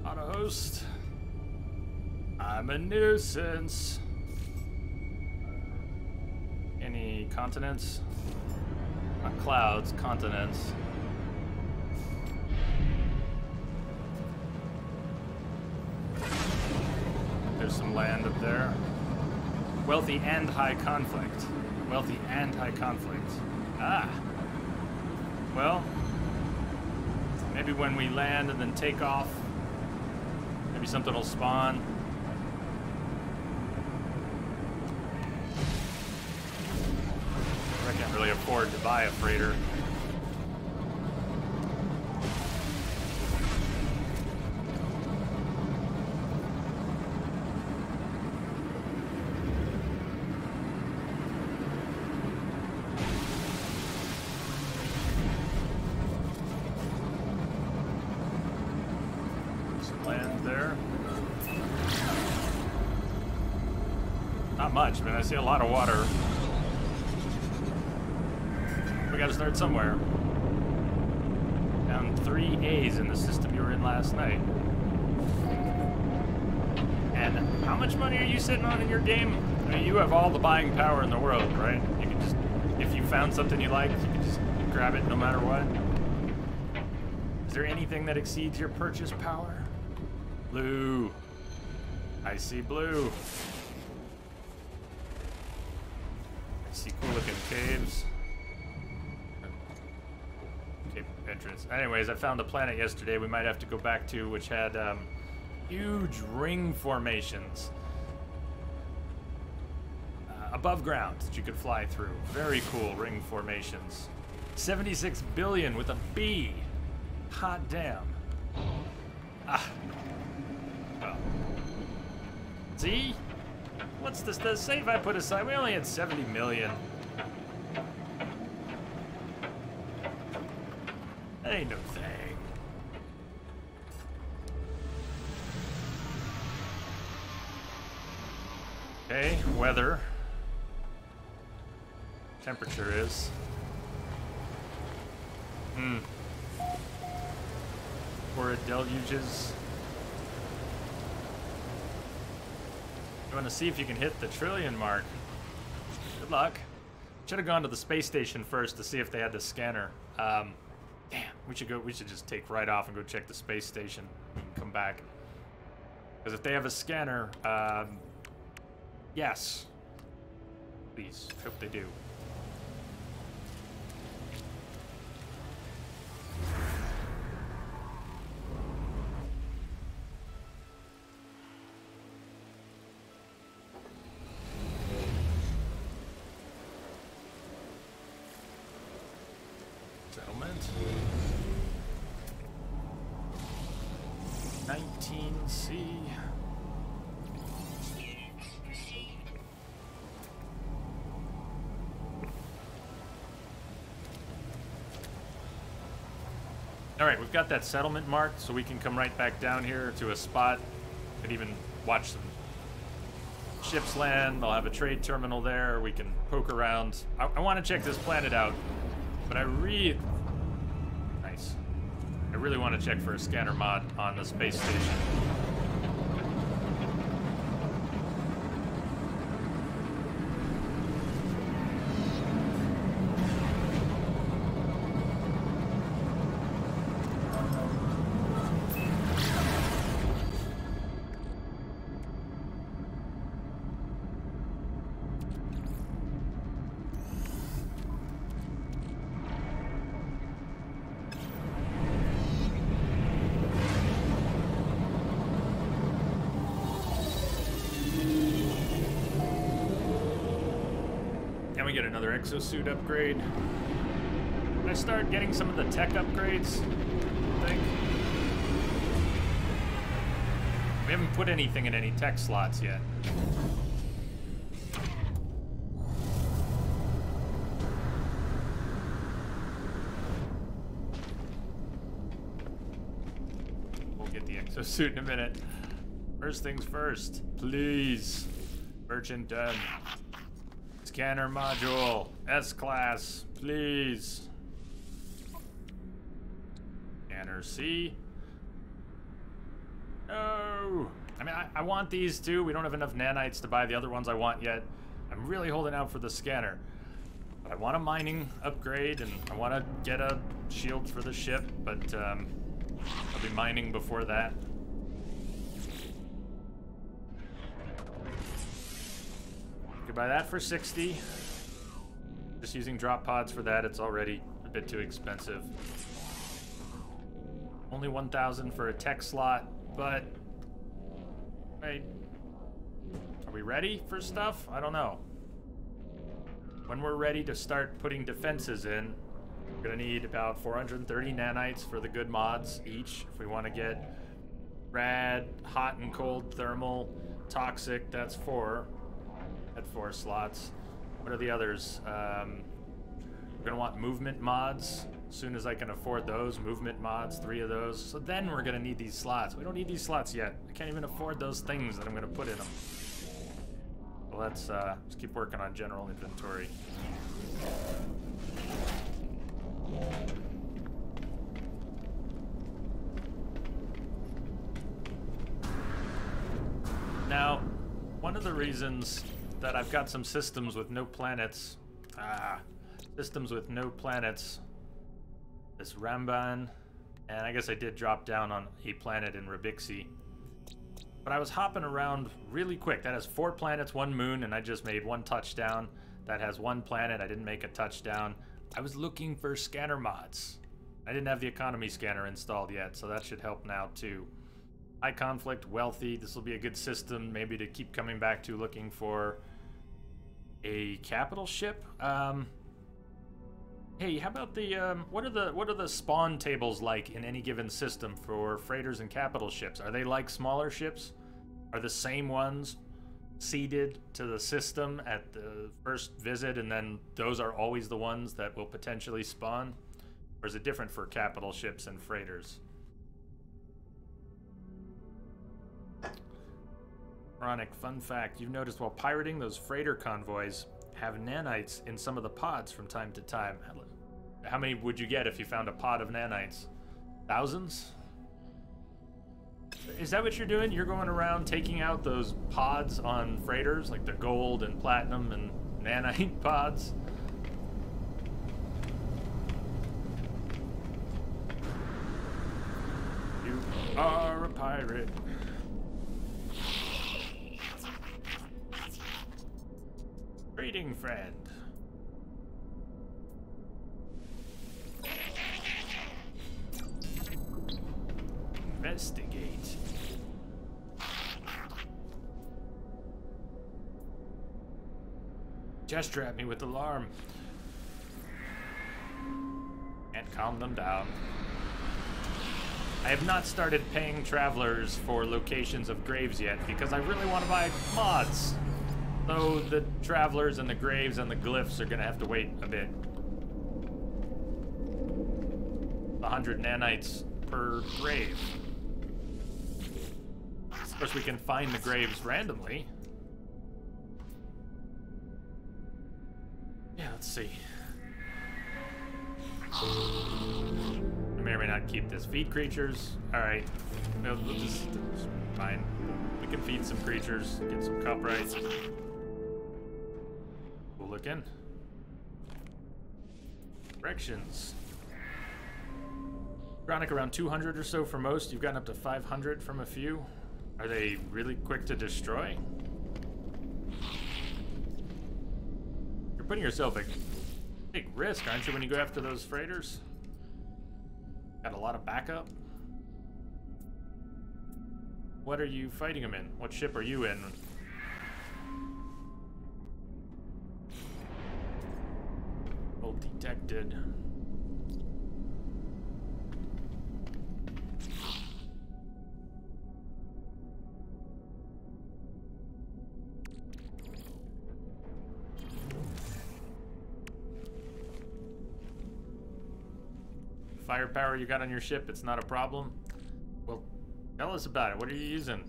Auto host. I'm a nuisance. Any continents? Not clouds, continents. There's some land up there. Wealthy and high conflict. Wealthy and high conflict. Ah. Well, maybe when we land and then take off, maybe something will spawn. I can't really afford to buy a freighter. Much, man. I see a lot of water. We gotta start somewhere. Down 3 A's in the system you were in last night. And how much money are you sitting on in your game? I mean, you have all the buying power in the world, right? You can just, if you found something you like, you can just grab it no matter what. Is there anything that exceeds your purchase power? Blue. I see blue. See cool looking caves. Cave entrance. Anyways, I found a planet yesterday we might have to go back to, which had huge ring formations above ground that you could fly through. Very cool ring formations. 76 billion with a B. Hot damn. Ah. Well. See? What's this? The save I put aside? We only had 70 million. That ain't no thing. Okay, weather. Temperature is. Torrid deluges. You want to see if you can hit the trillion mark. Good luck. Should have gone to the space station first to see if they had the scanner. Damn, we should just take right off and go check the space station and come back. Because if they have a scanner, yes. Please, hope they do. Settlement. 19C. All right, we've got that settlement marked, so we can come right back down here to a spot and even watch some ships land. They'll have a trade terminal there. We can poke around. I want to check this planet out, but I really want to check for a scanner mod on the space station. Can we get another exosuit upgrade? Can I start getting some of the tech upgrades? I think. We haven't put anything in any tech slots yet. We'll get the exosuit in a minute. First things first, please. Merchant done. Scanner module, S-Class, please. Scanner C. No! I mean, I want these too. We don't have enough nanites to buy the other ones I want yet. I'm really holding out for the scanner. But I want a mining upgrade, and I want to get a shield for the ship, but I'll be mining before that. Could buy that for 60. Just using drop pods for that, it's already a bit too expensive. Only 1,000 for a tech slot, but wait, are we ready for stuff? I don't know. When we're ready to start putting defenses in, we're gonna need about 430 nanites for the good mods each. If we want to get rad, hot and cold, thermal, toxic, that's 4. At 4 slots. What are the others? We're gonna want movement mods. As soon as I can afford those, movement mods, 3 of those. So then we're gonna need these slots. We don't need these slots yet. I can't even afford those things that I'm gonna put in them. Well, let's keep working on general inventory. Now, one of the reasons that I've got some systems with no planets. Systems with no planets. This Ramban. And I guess I did drop down on a planet in Rabixi. But I was hopping around really quick. That has 4 planets, 1 moon, and I just made 1 touchdown. That has 1 planet, I didn't make a touchdown. I was looking for scanner mods. I didn't have the economy scanner installed yet, so that should help now too. High conflict, wealthy. This will be a good system maybe to keep coming back to, looking for a capital ship. Hey, how about the what are the spawn tables like in any given system for freighters and capital ships? Are they like smaller ships? Are the same ones seeded to the system at the first visit, and then those are always the ones that will potentially spawn? Or is it different for capital ships and freighters? Chronic, fun fact, you've noticed while pirating, those freighter convoys have nanites in some of the pods from time to time. How many would you get if you found a pod of nanites? Thousands? Is that what you're doing? You're going around taking out those pods on freighters, like the gold and platinum and nanite pods? You are a pirate. Greeting, friend. Investigate. Gesture at me with alarm. Can't calm them down. I have not started paying travelers for locations of graves yet because I really want to buy mods. So the travelers and the graves and the glyphs are gonna have to wait a bit. 100 nanites per grave. Of course, we can find the graves randomly. Yeah, let's see. Come here. may or may not keep this. Feed creatures. Alright. We'll just fine. We can feed some creatures, get some cuprites. We'll look in. Directions. Chronic around 200 or so for most. You've gotten up to 500 from a few. Are they really quick to destroy? You're putting yourself at big risk, aren't you, when you go after those freighters? Got a lot of backup. What are you fighting them in? What ship are you in? Oh, detected. Firepower you got on your ship, it's not a problem. Well, tell us about it. What are you using?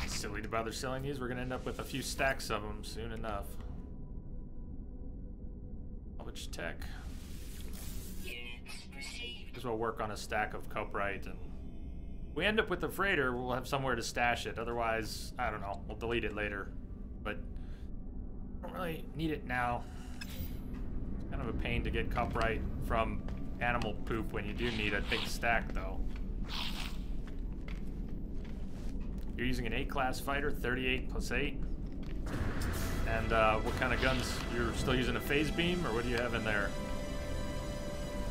Silly to bother selling these. We're gonna end up with a few stacks of them soon enough. Salvage tech. As well work on a stack of cuprite, and if we end up with the freighter, we'll have somewhere to stash it. Otherwise, I don't know, we'll delete it later. But I don't really need it now. It's kind of a pain to get cuprite from animal poop when you do need a big stack, though. You're using an A-class fighter, 38 plus 8. And what kind of guns? You're still using a phase beam, or what do you have in there?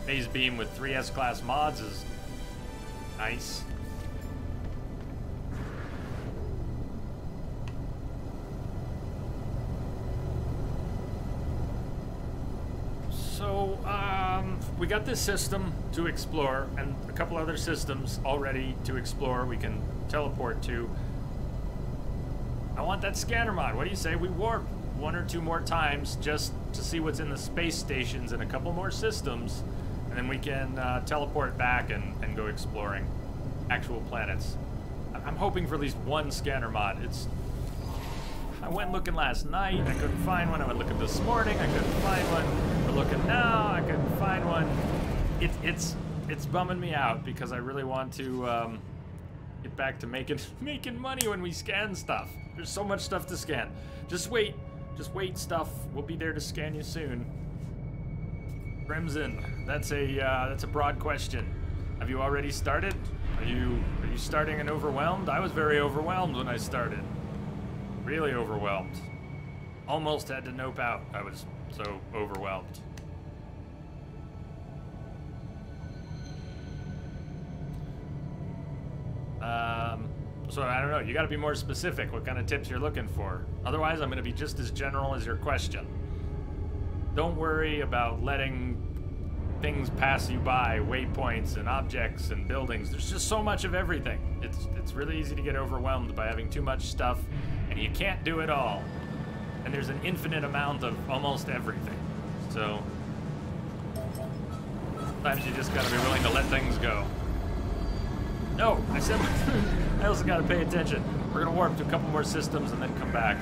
Phase beam with 3 S-class mods is nice. So, we got this system to explore, and a couple other systems already to explore we can teleport to. I want that scanner mod. What do you say we warp 1 or 2 more times just to see what's in the space stations and a couple more systems? And then we can teleport back and go exploring actual planets. I'm hoping for at least 1 scanner mod. I went looking last night, I couldn't find one. I went looking this morning, I couldn't find one. We're looking now, I couldn't find one. It's bumming me out because I really want to get back to making money when we scan stuff. There's so much stuff to scan. Just wait stuff. We'll be there to scan you soon. Crimson, that's a broad question. Have you already started? Are you starting and overwhelmed? I was very overwhelmed when I started. Really overwhelmed. Almost had to nope out. I was so overwhelmed. So I don't know. You got to be more specific. What kind of tips you're looking for? Otherwise, I'm going to be just as general as your question. Don't worry about letting things pass you by, waypoints and objects and buildings. There's just so much of everything. It's really easy to get overwhelmed by having too much stuff, and you can't do it all. And there's an infinite amount of almost everything. So sometimes you just gotta be willing to let things go. No, I said I also gotta pay attention. We're gonna warp to a couple more systems and then come back.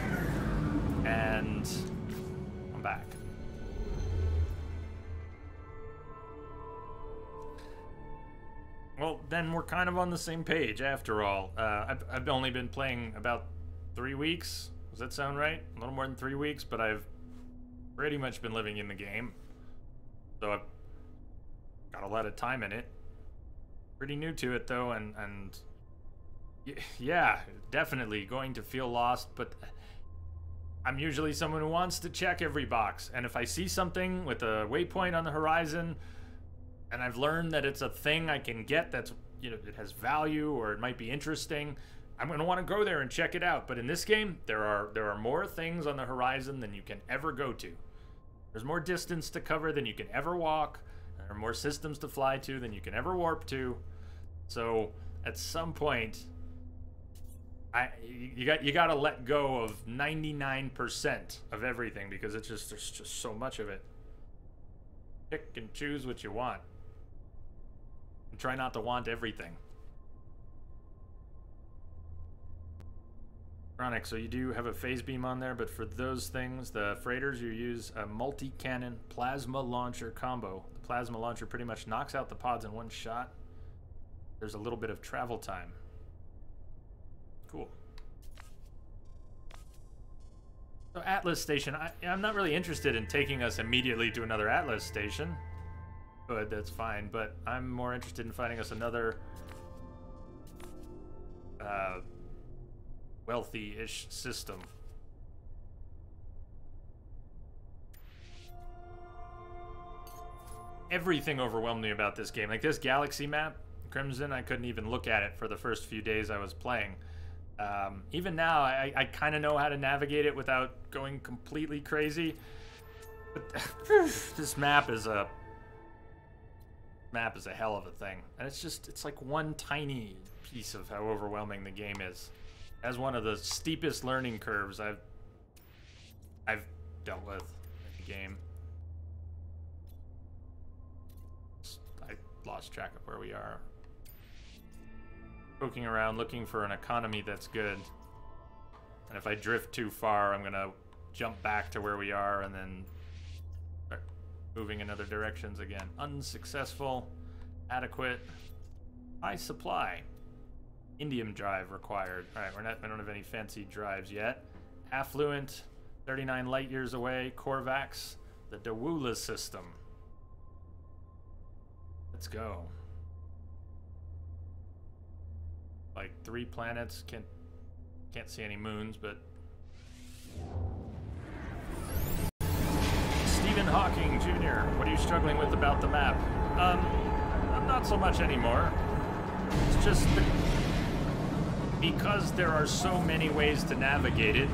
And I'm back. Well, then we're kind of on the same page after all. I've only been playing about 3 weeks. Does that sound right? A little more than 3 weeks, but I've pretty much been living in the game. So I've got a lot of time in it. Pretty new to it though, and yeah, definitely going to feel lost, but I'm usually someone who wants to check every box. And if I see something with a waypoint on the horizon, and I've learned that it's a thing I can get that's, you know, it has value or it might be interesting, I'm going to want to go there and check it out. But in this game, there are more things on the horizon than you can ever go to. There's more distance to cover than you can ever walk. There are more systems to fly to than you can ever warp to. So at some point, you got to let go of 99% of everything because there's just so much of it. Pick and choose what you want. And try not to want everything. Chronic, so you do have a phase beam on there, but for those things, the freighters, you use a multi-cannon plasma launcher combo. The plasma launcher pretty much knocks out the pods in one shot. There's a little bit of travel time. Cool. So Atlas Station, I'm not really interested in taking us immediately to another Atlas Station. Good, that's fine, but I'm more interested in finding us another wealthy-ish system. Everything overwhelmed me about this game. Like this galaxy map, Crimson, I couldn't even look at it for the first few days I was playing. Even now, I kind of know how to navigate it without going completely crazy. But this map is a hell of a thing. And it's like one tiny piece of how overwhelming the game is. As one of the steepest learning curves I've dealt with in the game. I lost track of where we are. Poking around looking for an economy that's good. And if I drift too far, I'm gonna jump back to where we are and then start moving in other directions again. Unsuccessful. Adequate. High supply. Indium drive required. Alright, I don't have any fancy drives yet. Affluent, 39 light years away. Corvax, the Dawula system. Let's go. Like 3 planets, can't see any moons, but Stephen Hawking Jr., what are you struggling with about the map? Not so much anymore. It's just because there are so many ways to navigate it,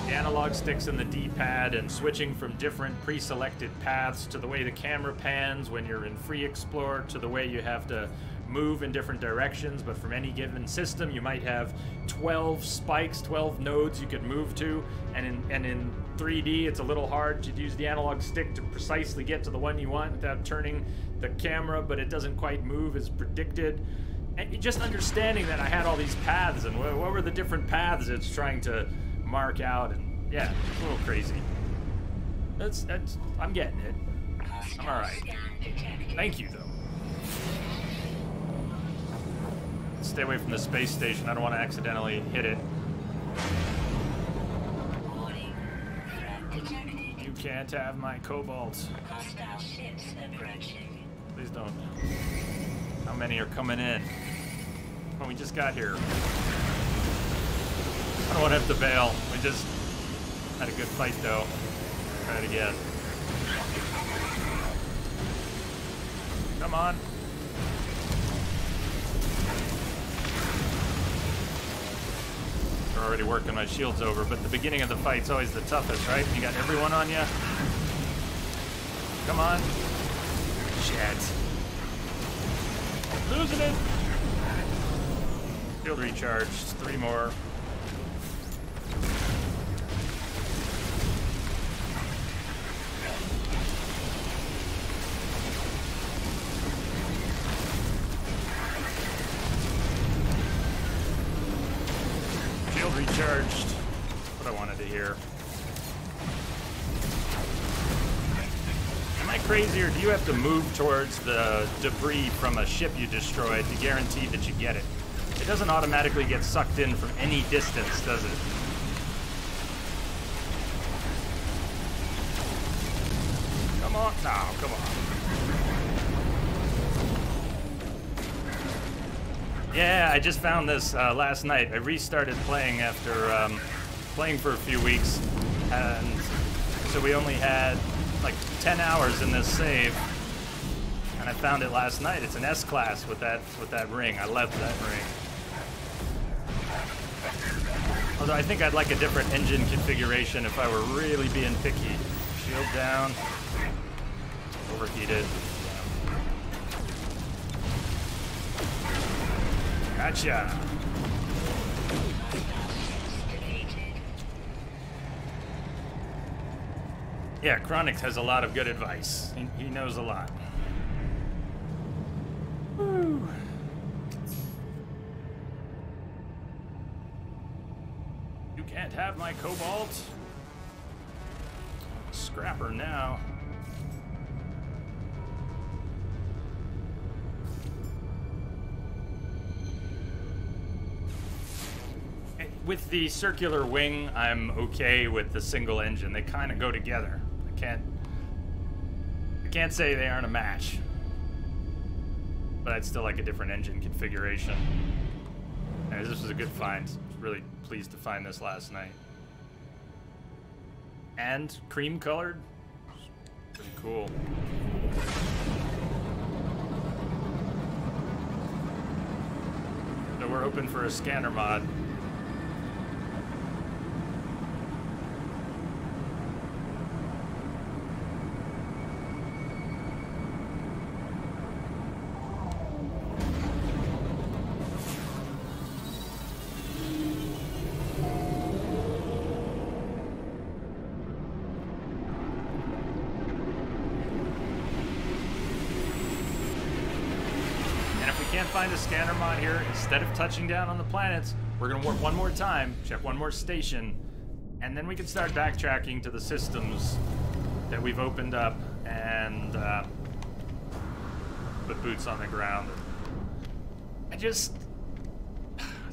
the analog sticks in the D-pad and switching from different pre-selected paths to the way the camera pans when you're in Free Explore to the way you have to move in different directions, but from any given system you might have 12 spikes, 12 nodes you could move to, and in 3D it's a little hard to use the analog stick to precisely get to the one you want without turning the camera, but it doesn't quite move as predicted. And just understanding that I had all these paths and what were the different paths it's trying to mark out, and yeah, it's a little crazy. That's I'm getting it. I'm alright. Thank you though. Stay away from the space station. I don't want to accidentally hit it. You can't have my cobalt. Please don't. How many are coming in? Oh, we just got here. I don't want to have to bail. We just had a good fight though. Try it again. Come on. They're already working my shields over, but the beginning of the fight's always the toughest, right? You got everyone on you. Come on. Shit. Losing it. Shield recharged. 3 more. Shield recharged. What I wanted to hear. Am I crazy, or do you have to move towards the debris from a ship you destroyed to guarantee that you get it? It doesn't automatically get sucked in from any distance, does it? Come on. No, come on. Yeah, I just found this last night. I restarted playing after playing for a few weeks, and so we only had like 10 hours in this save, and I found it last night. It's an S-Class with that ring. I love that ring. Although I think I'd like a different engine configuration if I were really being picky. Shield down. Overheated. Gotcha. Yeah, Chronix has a lot of good advice. He knows a lot. Woo. Can't have my cobalt. Scrapper now. With the circular wing, I'm okay with the single engine. They kind of go together. I can't say they aren't a match. But I'd still like a different engine configuration. Anyways, this was a good find. Really pleased to find this last night. And cream colored. Pretty cool. So we're hoping for a scanner mod. Find a scanner mod here. Instead of touching down on the planets, we're gonna warp one more time, check one more station, and then we can start backtracking to the systems that we've opened up and put boots on the ground. It's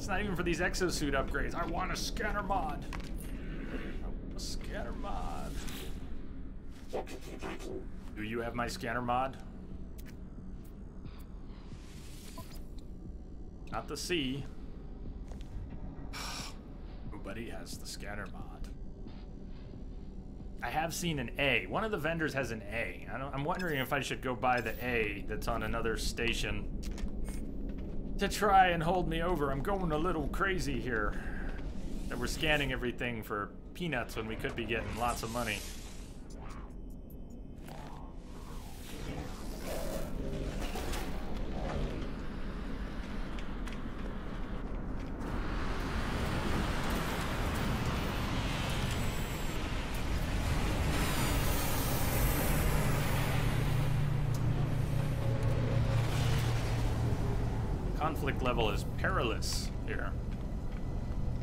not even for these exosuit upgrades. I want a scanner mod. A scanner mod. Do you have my scanner mod? Not the C. Nobody has the scanner mod. I have seen an A. One of the vendors has an A. I'm wondering if I should go buy the A that's on another station to try and hold me over. I'm going a little crazy here. That we're scanning everything for peanuts when we could be getting lots of money. Conflict level is perilous here.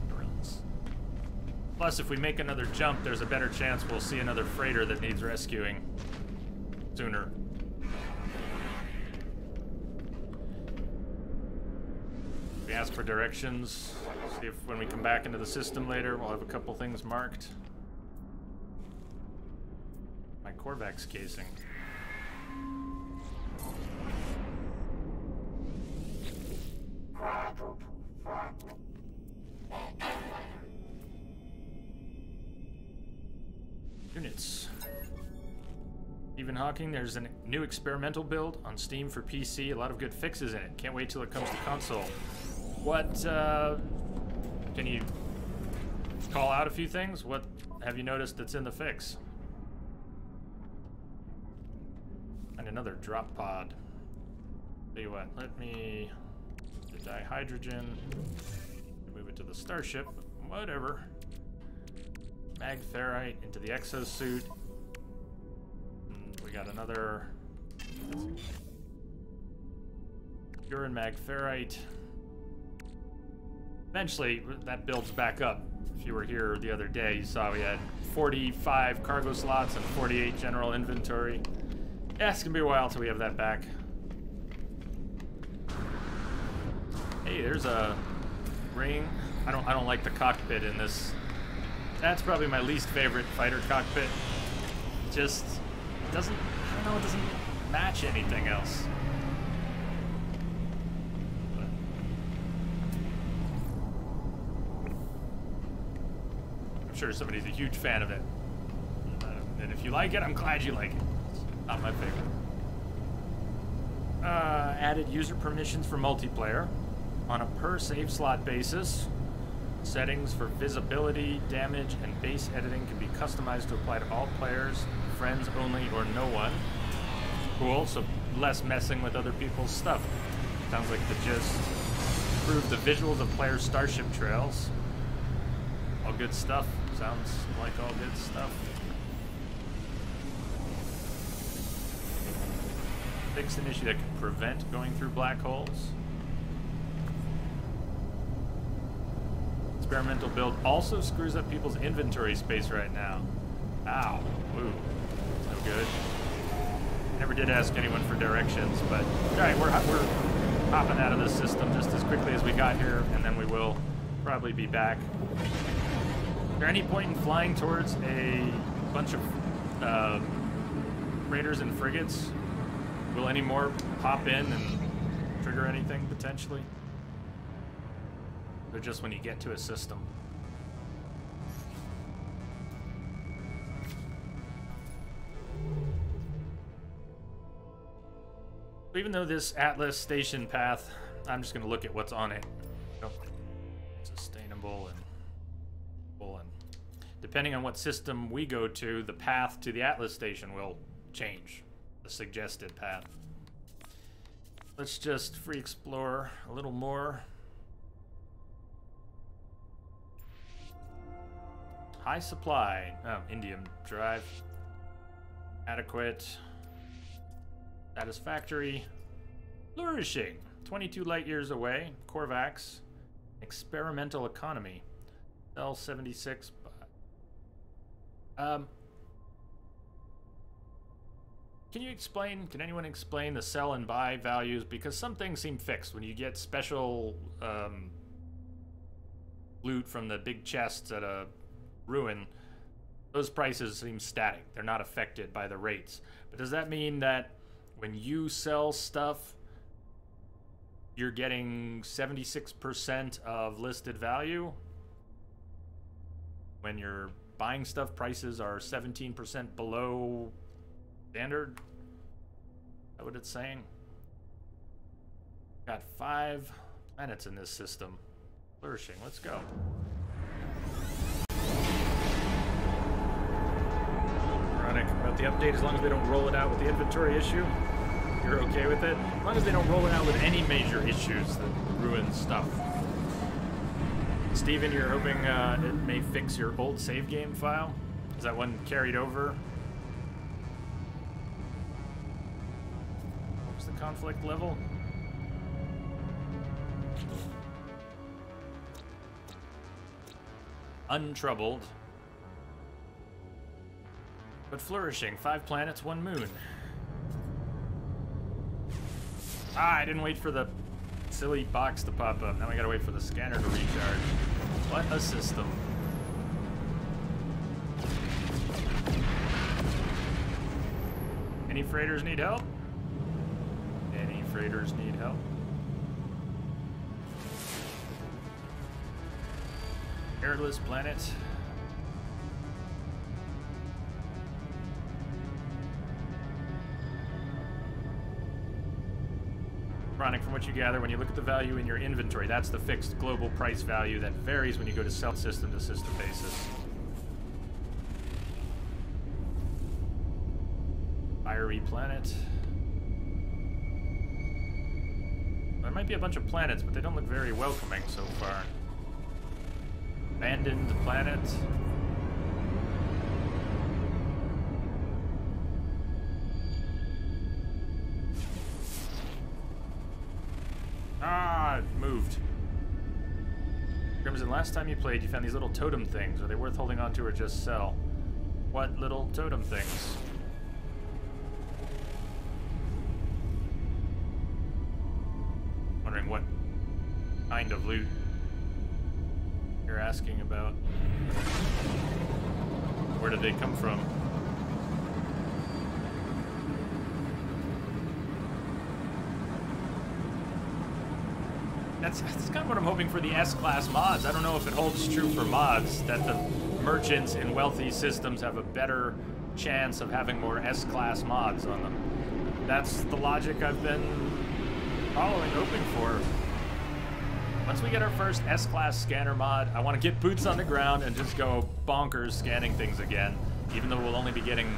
Perilous. Plus, if we make another jump, there's a better chance we'll see another freighter that needs rescuing sooner. We ask for directions. See if when we come back into the system later, we'll have a couple things marked. My Korvax casing. Units. Stephen Hawking, there's a new experimental build on Steam for PC. A lot of good fixes in it. Can't wait till it comes to console. What, can you call out a few things? What have you noticed that's in the fix? And another drop pod. Tell you what, let me dihydrogen, move it to the starship, whatever. Mag ferrite into the exosuit. And we got another pure and mag ferrite. Eventually, that builds back up. If you were here the other day, you saw we had 45 cargo slots and 48 general inventory. Yeah, it's gonna be a while till we have that back. Hey, there's a ring. I don't like the cockpit in this. That's probably my least favorite fighter cockpit. Just doesn't, I don't know, it doesn't match anything else. But I'm sure somebody's a huge fan of it. And if you like it, I'm glad you like it. It's not my favorite. Added user permissions for multiplayer. On a per save slot basis, settings for visibility, damage, and base editing can be customized to apply to all players, friends only, or no one. Cool, so less messing with other people's stuff. Sounds like the gist. Improve the visuals of player starship trails. All good stuff. Sounds like all good stuff. Fix an issue that can prevent going through black holes. Experimental build also screws up people's inventory space right now. Ow. Ooh. No good. Never did ask anyone for directions, but... Alright, we're hopping out of this system just as quickly as we got here, and then we will probably be back. Is there any point in flying towards a bunch of raiders and frigates? Will any more pop in and trigger anything, potentially? Or just when you get to a system? Even though this Atlas station path, I'm just going to look at what's on it. Sustainable and full, and depending on what system we go to, the path to the Atlas station will change. The suggested path. Let's just free explore a little more. High supply. Oh, indium drive. Adequate. Satisfactory. Flourishing. 22 light years away. Korvax. Experimental economy. L76. Can anyone explain the sell and buy values? Because some things seem fixed. When you get special loot from the big chests at a ruin, those prices seem static. They're not affected by the rates. But does that mean that when you sell stuff, you're getting 76% of listed value? When you're buying stuff, prices are 17% below standard? Is that what it's saying? Got 5 planets in this system. Flourishing, let's go. Ironic about the update, as long as they don't roll it out with the inventory issue, you're okay with it? As long as they don't roll it out with any major issues that ruin stuff. Steven, you're hoping it may fix your old save game file? Is that one carried over? What's the conflict level? Untroubled. But flourishing. 5 planets, 1 moon. Ah, I didn't wait for the silly box to pop up. Now we gotta wait for the scanner to recharge. What a system. Any freighters need help? Any freighters need help? Airless planet. Chronic, from what you gather, when you look at the value in your inventory, that's the fixed global price value that varies when you go to sell system to system basis. Fiery planet. There might be a bunch of planets, but they don't look very welcoming so far. Abandoned planet. Ah, it moved. Crimson, last time you played, you found these little totem things. Are they worth holding on to or just sell? What little totem things? Wondering what kind of loot you're asking about. Where did they come from? That's kind of what I'm hoping for the S-Class mods. I don't know if it holds true for mods, that the merchants in wealthy systems have a better chance of having more S-Class mods on them. That's the logic I've been following, hoping for. Once we get our first S-Class scanner mod, I want to get boots on the ground and just go bonkers scanning things again, even though we'll only be getting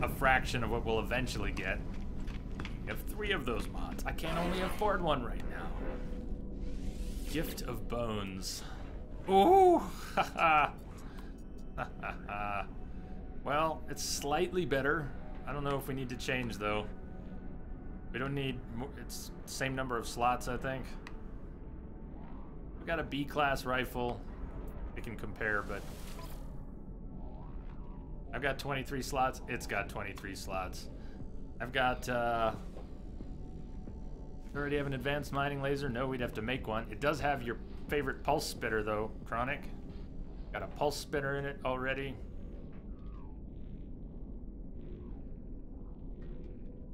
a fraction of what we'll eventually get. We have 3 of those mods. I can't only afford one right now. Gift of Bones. Ooh! Haha! Well, it's slightly better. I don't know if we need to change, though. We don't need more, it's the same number of slots, I think. We got a B-class rifle. We can compare, but I've got 23 slots. It's got 23 slots. I've got, already have an advanced mining laser? No, we'd have to make one. It does have your favorite pulse spitter, though, Chronic. Got a pulse spitter in it already.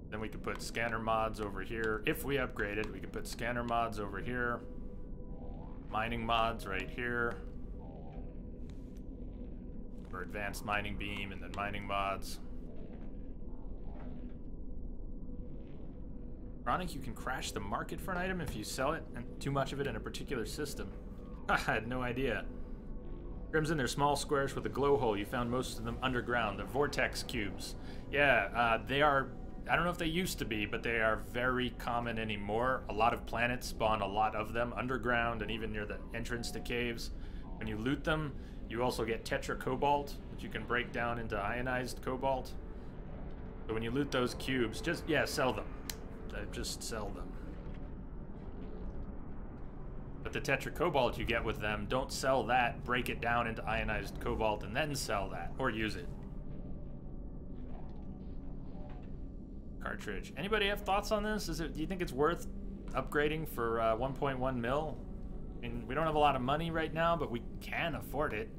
Then we could put scanner mods over here. If we upgraded, we could put scanner mods over here. Mining mods right here. For advanced mining beam, and then mining mods. Chronic, you can crash the market for an item if you sell it, and too much of it in a particular system. I had no idea. Crimson, they're small squares with a glow hole. You found most of them underground. They're vortex cubes. Yeah, they are... I don't know if they used to be, but they are very common anymore. A lot of planets spawn a lot of them underground and even near the entrance to caves. When you loot them, you also get tetracobalt, which you can break down into ionized cobalt. So when you loot those cubes, just, yeah, sell them. Just sell them. But the tetracobalt you get with them, don't sell that, break it down into ionized cobalt, and then sell that, or use it. Cartridge. Anybody have thoughts on this? Do you think it's worth upgrading for 1.1 mil? I mean, we don't have a lot of money right now, but we can afford it.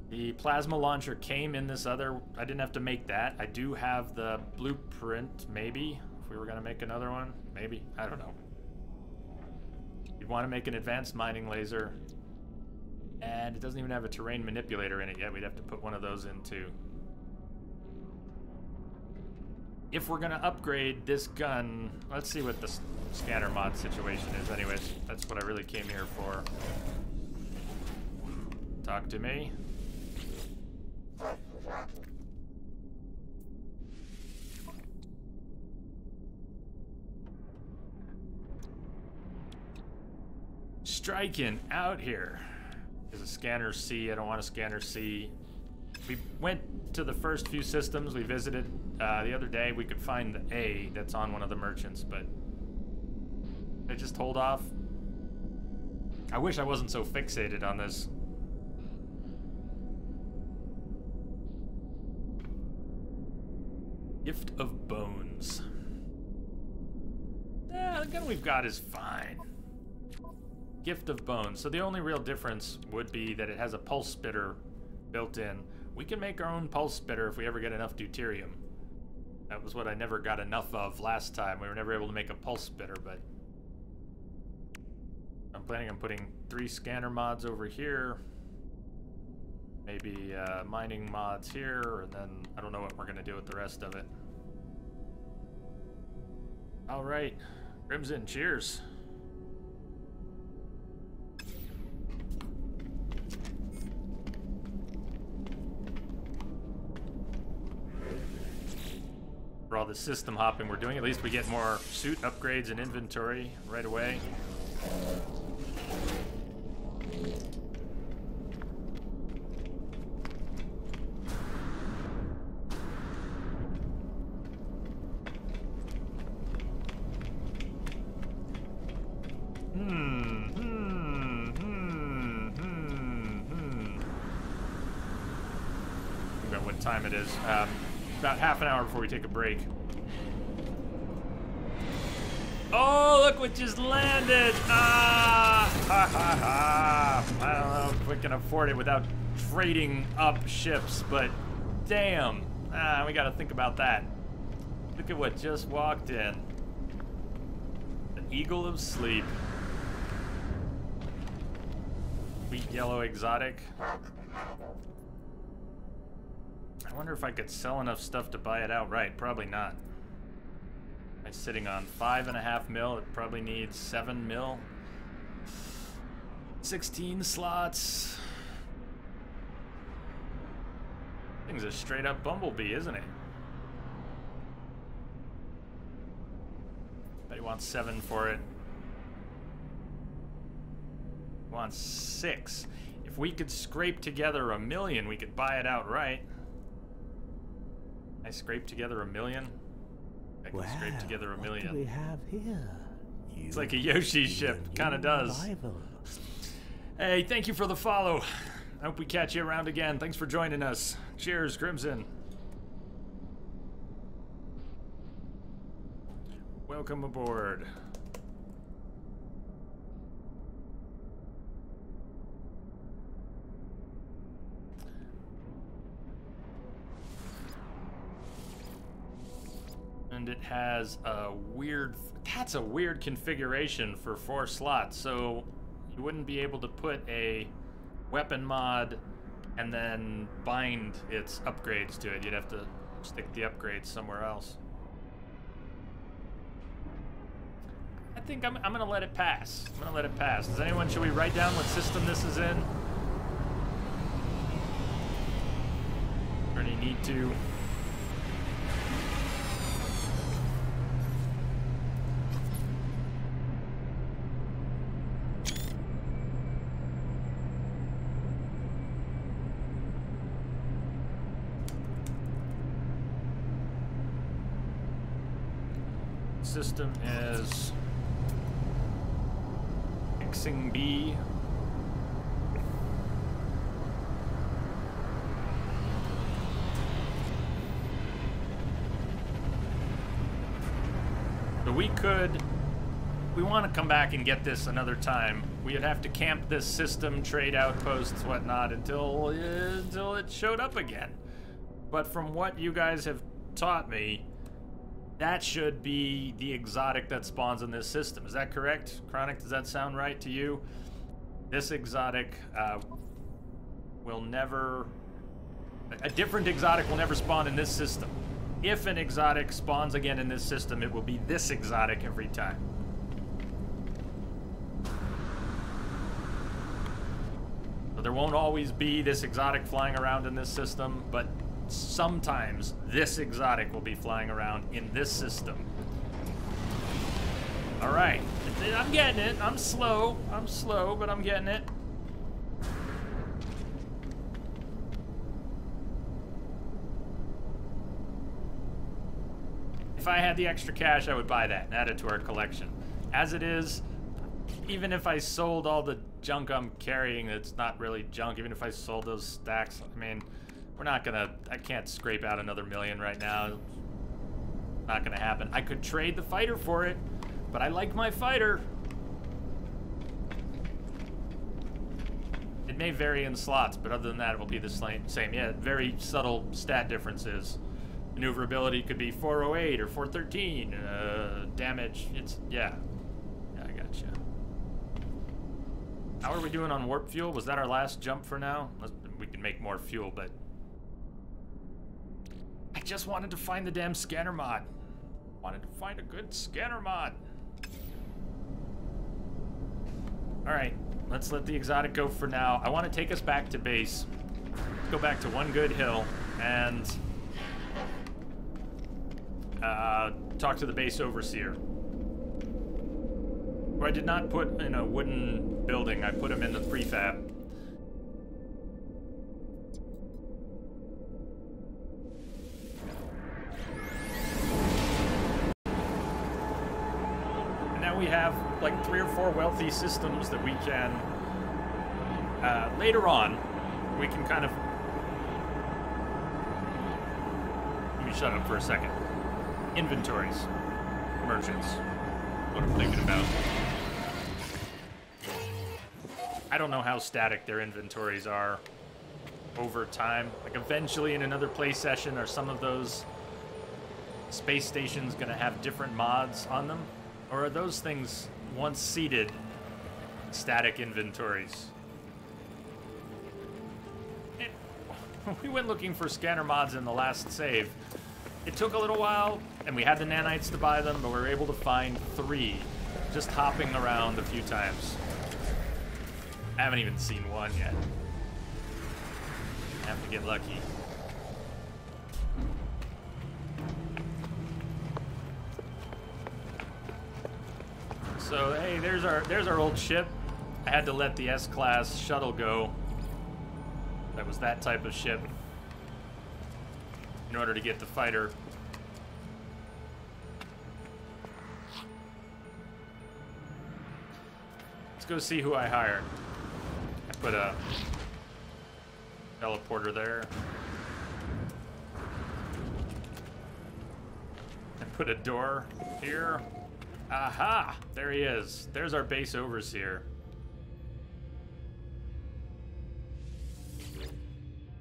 The plasma launcher came in this other... I didn't have to make that. I do have the blueprint, maybe. If we were going to make another one. Maybe. I don't know. You'd want to make an advanced mining laser. And it doesn't even have a terrain manipulator in it yet. We'd have to put one of those in, too. If we're gonna upgrade this gun, let's see what the scanner mod situation is. Anyways, that's what I really came here for. Talk to me. Striking out here. There's a scanner C. I don't want a scanner C. We went to the first few systems we visited the other day. We could find the A that's on one of the merchants, but I just hold off. I wish I wasn't so fixated on this. Gift of Bones. The gun we've got is fine. Gift of Bones. So the only real difference would be that it has a pulse spitter built in. We can make our own pulse spitter if we ever get enough deuterium. That was what I never got enough of last time. We were never able to make a pulse spitter, but I'm planning on putting 3 scanner mods over here. Maybe mining mods here, and then I don't know what we're gonna do with the rest of it. All right, Crimson, cheers. For all the system hopping we're doing, at least we get more suit upgrades and inventory right away. I forgot what time it is. About half an hour before we take a break. Oh, look what just landed! Ah! Ha ha ha! I don't know if we can afford it without trading up ships, but damn! We gotta think about that. Look at what just walked in. The Eagle of Sleep. Sweet yellow exotic. I wonder if I could sell enough stuff to buy it outright. Probably not. It's sitting on 5.5 mil. It probably needs 7 mil. 16 slots. Thing's a straight up bumblebee, isn't it? Bet he wants 7 for it. He wants 6. If we could scrape together $1 million, we could buy it outright. I scraped together $1 million. I can scrape together $1 million. What do we have here? It's like a Yoshi ship. Kind of does. Hey, thank you for the follow. I hope we catch you around again. Thanks for joining us. Cheers, Crimson. Welcome aboard. And it has a weird... That's a weird configuration for 4 slots. So you wouldn't be able to put a weapon mod and then bind its upgrades to it. You'd have to stick the upgrades somewhere else. I think I'm gonna let it pass. I'm gonna let it pass. Does anyone... Should we write down what system this is in? Or any need to? System is Xing B. So we want to come back and get this another time. We'd have to camp this system, trade outposts, whatnot, until it showed up again. But from what you guys have taught me, that should be the exotic that spawns in this system. Is that correct? Chronic, does that sound right to you? This exotic will never... A different exotic will never spawn in this system. If an exotic spawns again in this system, it will be this exotic every time. So there won't always be this exotic flying around in this system, but sometimes this exotic will be flying around in this system. All right, I'm getting it. I'm slow, but I'm getting it. If I had the extra cash, I would buy that and add it to our collection. As it is, even if I sold all the junk I'm carrying, it's not really junk. Even if I sold those stacks, I mean, we're not gonna, I can't scrape out another million right now. Not gonna happen. I could trade the fighter for it, but I like my fighter. It may vary in slots, but other than that, it will be the same. Yeah, very subtle stat differences. Maneuverability could be 408 or 413. Damage, it's, yeah. Yeah, I gotcha. How are we doing on warp fuel? Was that our last jump for now? We can make more fuel, but... I just wanted to find the damn scanner mod. Wanted to find a good scanner mod. Alright, let's let the exotic go for now. I want to take us back to base. Let's go back to One Good Hill and talk to the base overseer. Who I did not put in a wooden building. I put him in the prefab. We have like 3 or 4 wealthy systems that we can later on we can kind of... Let me shut up for a second. Inventories, merchants, what I'm thinking about. I don't know how static their inventories are over time. Like eventually in another play session, are some of those space stations gonna have different mods on them? Or are those things, once seeded, static inventories? We went looking for scanner mods in the last save. It took a little while, and we had the nanites to buy them, but we were able to find 3, just hopping around a few times. I haven't even seen one yet. I have to get lucky. So hey, there's our old ship. I had to let the S-class shuttle go. That was that type of ship in order to get the fighter. Let's go see who I hired. I put a teleporter there. I put a door here. Aha! There he is. There's our base overseer.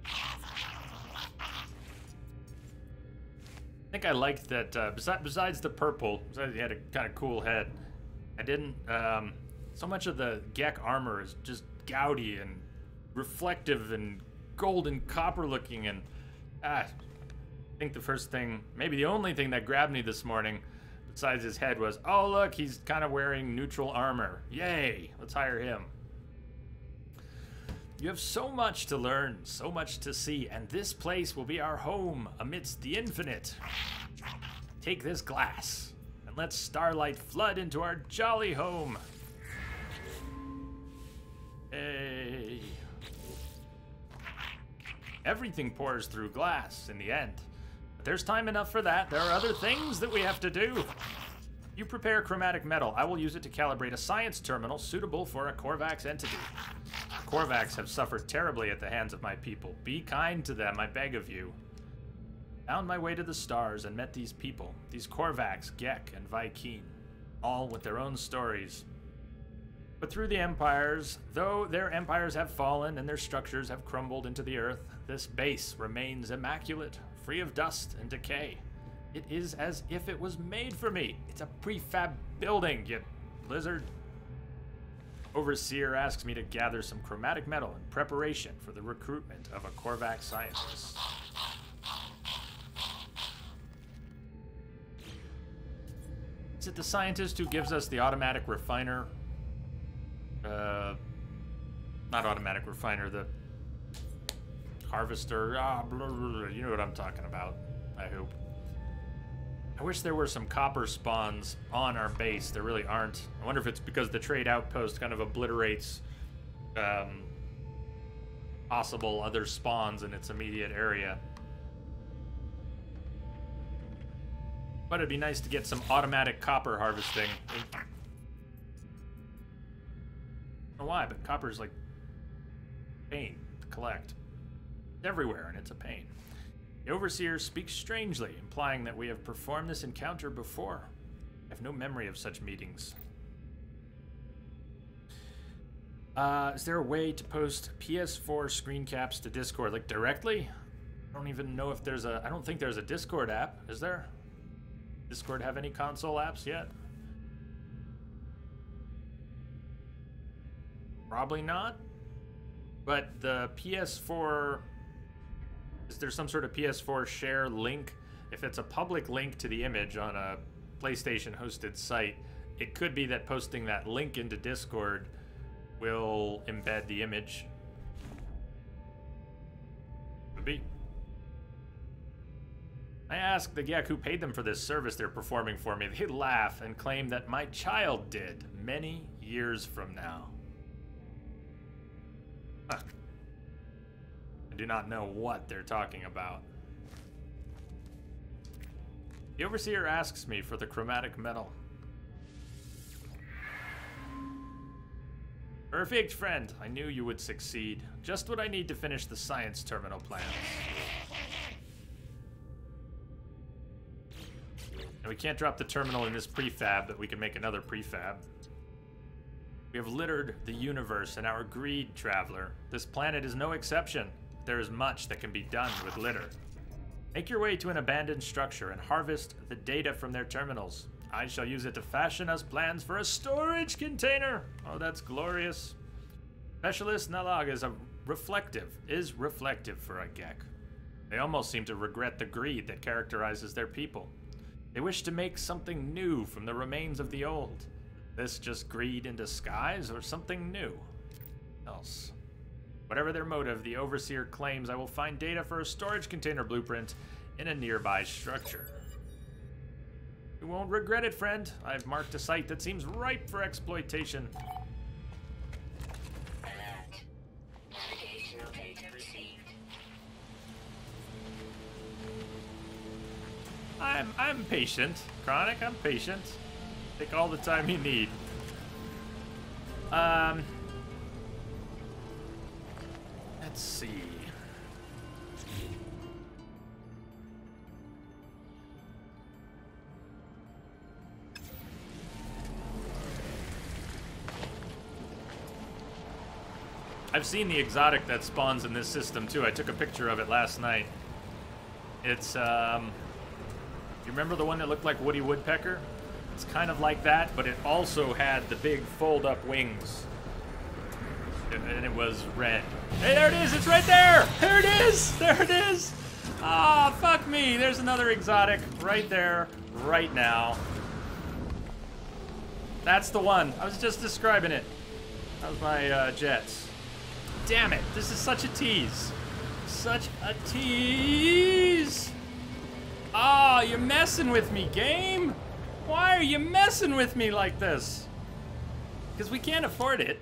I think I liked that, besides the purple, besides he had a kind of cool head, I didn't, so much of the Gek armor is just gaudy and reflective and gold and copper looking, and, I think the first thing, maybe the only thing that grabbed me this morning, besides his head, was, oh look, he's kind of wearing neutral armor. Yay, let's hire him. You have so much to learn, so much to see, and this place will be our home amidst the infinite. Take this glass, and let starlight flood into our jolly home. Hey. Everything pours through glass in the end. But there's time enough for that. There are other things that we have to do. You prepare chromatic metal. I will use it to calibrate a science terminal suitable for a Korvax entity. Korvax have suffered terribly at the hands of my people. Be kind to them, I beg of you. Found my way to the stars and met these people, these Korvax, Gek, and Vy'keen, all with their own stories. But through the empires, though their empires have fallen and their structures have crumbled into the earth, this base remains immaculate, free of dust and decay. It is as if it was made for me. It's a prefab building, you lizard. Overseer asks me to gather some chromatic metal in preparation for the recruitment of a Korvax scientist. Is it the scientist who gives us the automatic refiner? Not automatic refiner, the harvester. You know what I'm talking about, I hope. I wish there were some copper spawns on our base. There really aren't. I wonder if it's because the trade outpost kind of obliterates possible other spawns in its immediate area. But it'd be nice to get some automatic copper harvesting. I don't know why, but copper's like pain to collect. It's everywhere, and it's a pain. The Overseer speaks strangely, implying that we have performed this encounter before. I have no memory of such meetings. Is there a way to post PS4 screen caps to Discord, like directly? I don't even know if there's a... I don't think there's a Discord app, is there? Discord have any console apps yet? Probably not. But the PS4... Is there some sort of PS4 share link? If it's a public link to the image on a PlayStation hosted site, it could be that posting that link into Discord will embed the image. Could be. I asked the Gek who paid them for this service they're performing for me. They laugh and claim that my child did many years from now. Huh. I do not know what they're talking about. The Overseer asks me for the chromatic metal. Perfect, friend. I knew you would succeed. Just what I need to finish the science terminal plans. And we can't drop the terminal in this prefab, but we can make another prefab. We have littered the universe in our greed, traveler. This planet is no exception. There is much that can be done with litter. Make your way to an abandoned structure and harvest the data from their terminals. I shall use it to fashion us plans for a storage container. Oh, that's glorious. Specialist Nalag is reflective for a Gek. They almost seem to regret the greed that characterizes their people. They wish to make something new from the remains of the old. This just greed in disguise or something new? Else. Whatever their motive, the Overseer claims I will find data for a storage container blueprint in a nearby structure. You won't regret it, friend. I've marked a site that seems ripe for exploitation. Alert. Navigational data received. I'm patient. Chronic, I'm patient. Take all the time you need. Let's see. I've seen the exotic that spawns in this system too. I took a picture of it last night. It's, you remember the one that looked like Woody Woodpecker? It's kind of like that, but it also had the big fold-up wings. And it was red. Hey, there it is! It's right there! There it is! There it is! Ah, fuck me! There's another exotic right there, right now. That's the one. I was just describing it. That was my jets. Damn it! This is such a tease. Such a tease! Ah, you're messing with me, game! Why are you messing with me like this? Because we can't afford it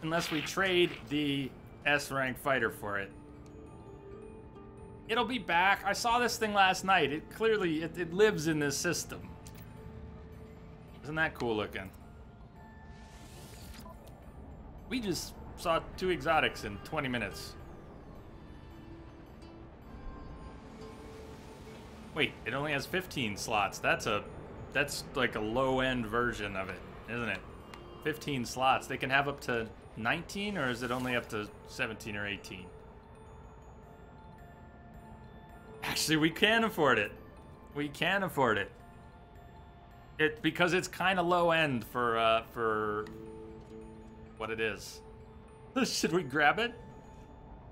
unless we trade the S-rank fighter for it. It'll be back. I saw this thing last night. It clearly, it lives in this system. Isn't that cool looking? We just saw 2 exotics in 20 minutes. Wait, it only has 15 slots. That's like a low-end version of it, isn't it? 15 slots. They can have up to 19, or is it only up to 17 or 18? Actually, we can afford it. We can afford it. Because it's kind of low-end for what it is. Should we grab it?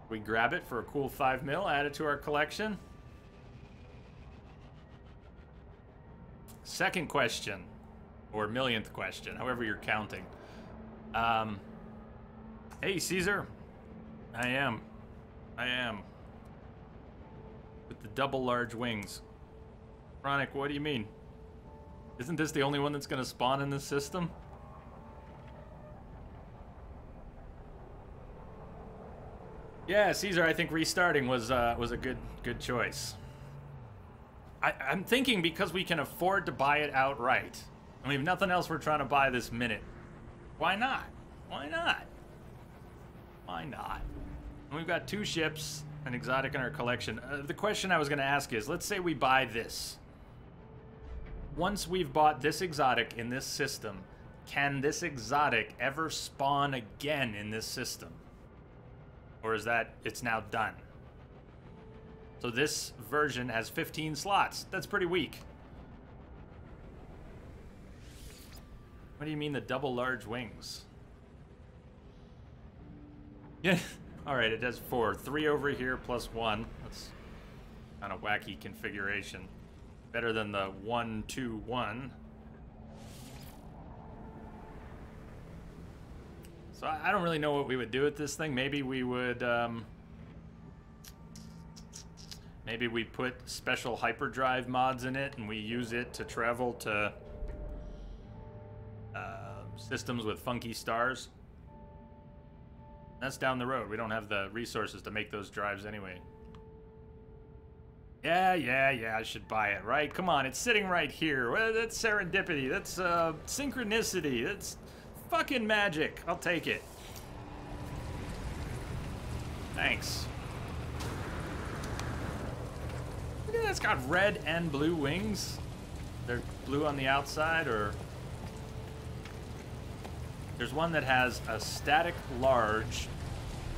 We grab it for a cool 5 mil, add it to our collection. Second question, or millionth question, however you're counting. Hey, Caesar. I am. With the double large wings. Chronic, what do you mean? Isn't this the only one that's going to spawn in this system? Yeah, Caesar, I think restarting was a good choice. I'm thinking because we can afford to buy it outright, and we have nothing else we're trying to buy this minute. Why not? Why not? Why not? And we've got 2 ships, an exotic in our collection. The question I was going to ask is, let's say we buy this. Once we've bought this exotic in this system, can this exotic ever spawn again in this system? Or is that, it's now done? So this version has 15 slots. That's pretty weak. What do you mean the double large wings? Yeah. Alright, it does 4. 3 over here plus 1. That's kind of wacky configuration. Better than the 1, 2, 1. So I don't really know what we would do with this thing. Maybe we would, maybe we put special hyperdrive mods in it and we use it to travel to systems with funky stars. That's down the road. We don't have the resources to make those drives anyway. Yeah, I should buy it, right? Come on, it's sitting right here. Well, that's serendipity. That's synchronicity. That's fucking magic. I'll take it. Thanks. Look at that, it's got red and blue wings. They're blue on the outside, or... There's one that has a static large,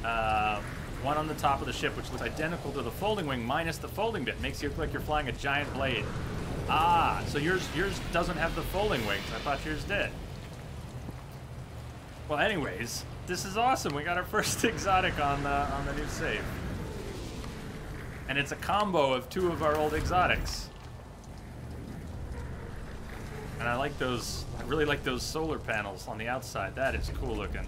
one on the top of the ship, which looks identical to the folding wing, minus the folding bit. Makes you look like you're flying a giant blade. Ah, so yours doesn't have the folding wings. I thought yours did. Well, anyways, this is awesome. We got our first exotic on the new save. And it's a combo of 2 of our old exotics. And I like those, I really like those solar panels on the outside. That is cool looking.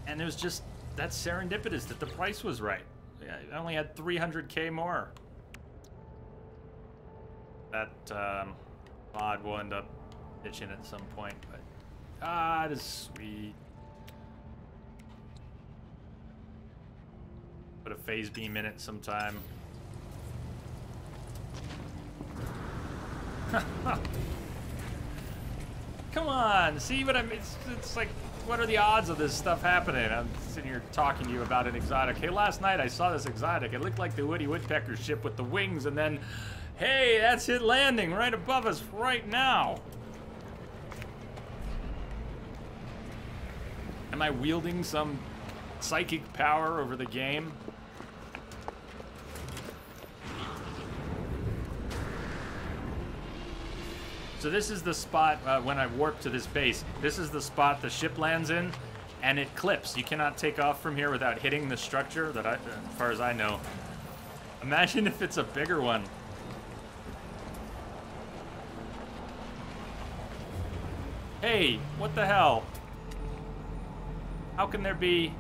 And it was just, that's serendipitous that the price was right. Yeah, I only had 300K more. That mod will end up ditching at some point, but it is sweet. Put a phase beam in it sometime. come on. See what I'm, it's like, what are the odds of this stuff happening? I'm sitting here talking to you about an exotic. Hey, last night I saw this exotic. It looked like the Woody Woodpecker ship with the wings, and then, hey, that's it landing right above us right now. Am I wielding some psychic power over the game? So this is the spot when I warp to this base. This is the spot the ship lands in, and it clips. You cannot take off from here without hitting the structure, that as far as I know. Imagine if it's a bigger one. Hey, what the hell? How can there be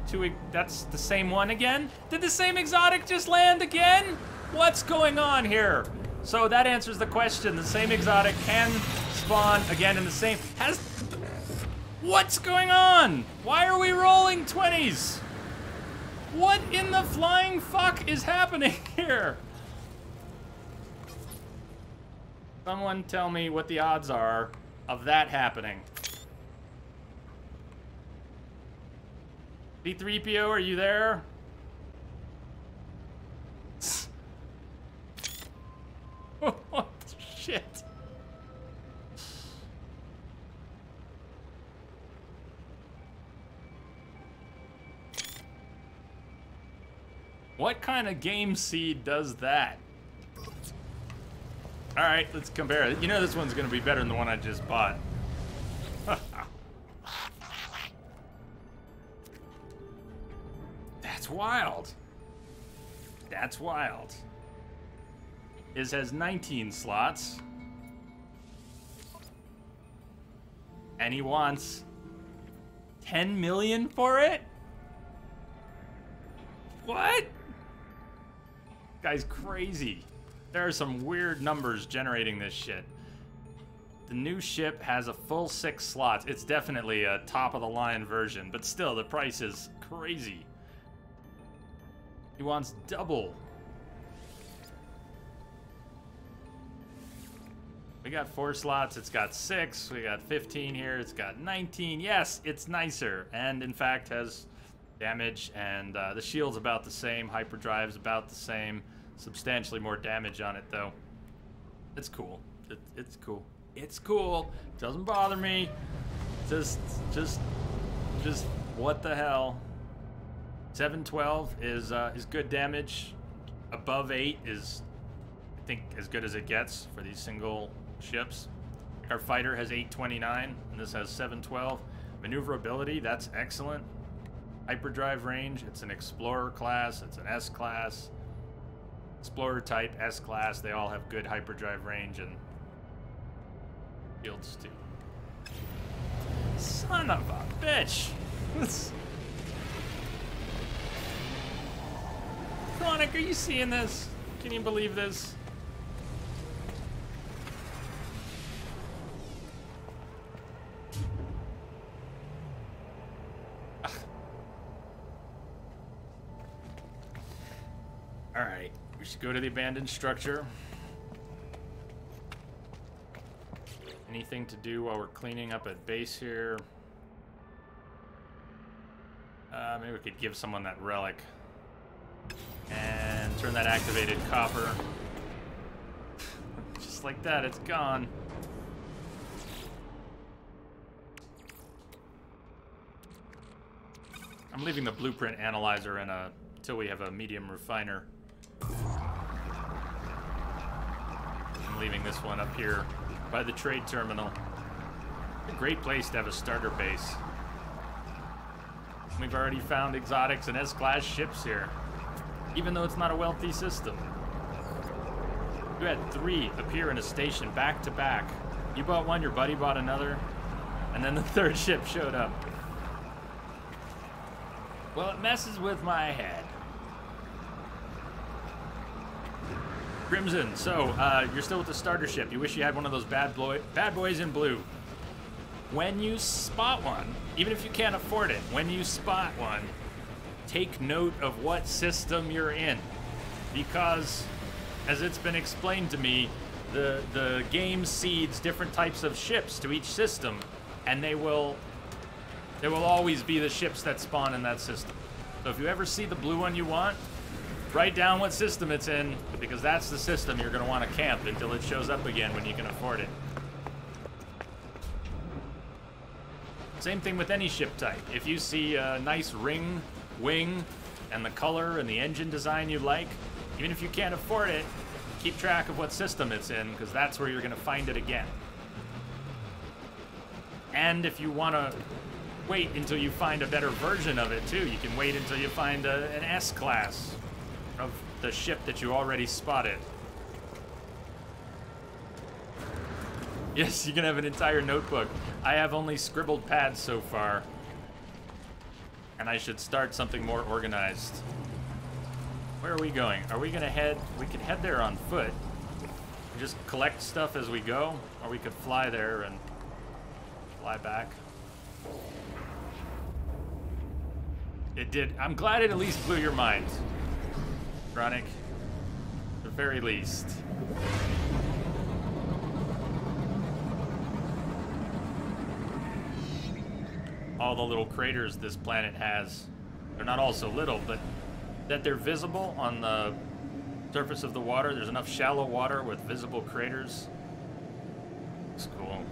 two? That's the same one again? Did the same exotic just land again? What's going on here? So that answers the question. The same exotic can spawn again in the same... What's going on? Why are we rolling 20s? What in the flying fuck is happening here? Someone tell me what the odds are of that happening. C-3PO, are you there? What shit? What kind of game seed does that? All right, let's compare it. You know this one's gonna be better than the one I just bought. That's wild. That's wild. His has 19 slots. And he wants 10 million for it? What? Guy's crazy. There are some weird numbers generating this shit. The new ship has a full 6 slots. It's definitely a top-of-the-line version, but still, the price is crazy. He wants double. We got 4 slots, it's got 6, we got 15 here, it's got 19. Yes, it's nicer, and in fact has damage, and the shield's about the same, hyperdrive's about the same, substantially more damage on it though. It's cool. It's cool. It's cool. Doesn't bother me. Just what the hell? 712 is good damage. Above 8 is, I think, as good as it gets for these single ships. Our fighter has 829, and this has 712. Maneuverability, that's excellent. Hyperdrive range, it's an Explorer class, it's an S class. Explorer type, S class, they all have good hyperdrive range and shields too. Son of a bitch! Chronic, are you seeing this? Can you believe this? Alright, we should go to the abandoned structure. Anything to do while we're cleaning up at base here? Maybe we could give someone that relic. And turn that activated copper. Just like that, it's gone. I'm leaving the blueprint analyzer in until we have a medium refiner. I'm leaving this one up here by the trade terminal. A great place to have a starter base. We've already found exotics and S-class ships here, even though it's not a wealthy system. You had 3 appear in a station back to back. You bought one, your buddy bought another, and then the 3rd ship showed up. Well, it messes with my head. Crimson, so you're still with the starter ship. You wish you had one of those bad boys in blue. When you spot one, even if you can't afford it, when you spot one, take note of what system you're in. Because, as it's been explained to me, the game seeds different types of ships to each system, and they will always be the ships that spawn in that system. So if you ever see the blue one you want, write down what system it's in, because that's the system you're going to want to camp until it shows up again when you can afford it. Same thing with any ship type. If you see a nice ring, wing, and the color and the engine design you like, even if you can't afford it, keep track of what system it's in, because that's where you're going to find it again. And if you want to wait until you find a better version of it too, you can wait until you find an S-class of the ship that you already spotted. Yes, you can have an entire notebook. I have only scribbled pads so far, and I should start something more organized. Where are we going? Are we gonna head? We could head there on foot. Just collect stuff as we go, or we could fly there and fly back. It did. I'm glad it at least blew your mind, Chronic. At the very least. All the little craters this planet has. They're not all so little, but that they're visible on the surface of the water. There's enough shallow water with visible craters. It's cool.